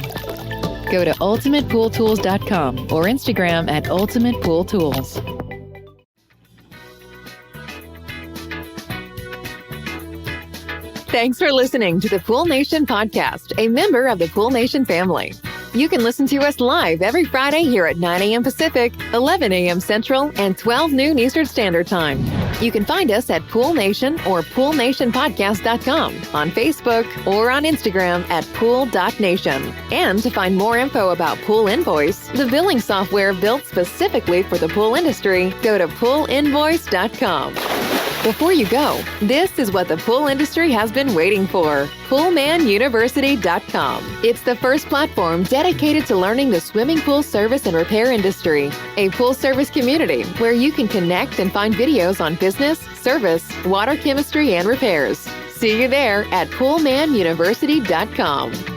Go to ultimatepooltools.com or Instagram at Ultimate Pool Tools. Thanks for listening to the Pool Nation podcast, a member of the Pool Nation family. You can listen to us live every Friday here at 9 a.m. Pacific, 11 a.m. Central, and 12 noon Eastern Standard Time. You can find us at Pool Nation or poolnationpodcast.com, on Facebook, or on Instagram at pool.nation. And to find more info about Pool Invoice, the billing software built specifically for the pool industry, go to poolinvoice.com. Before you go, this is what the pool industry has been waiting for. PoolmanUniversity.com. It's the first platform dedicated to learning the swimming pool service and repair industry. A pool service community where you can connect and find videos on business, service, water chemistry, and repairs. See you there at PoolmanUniversity.com.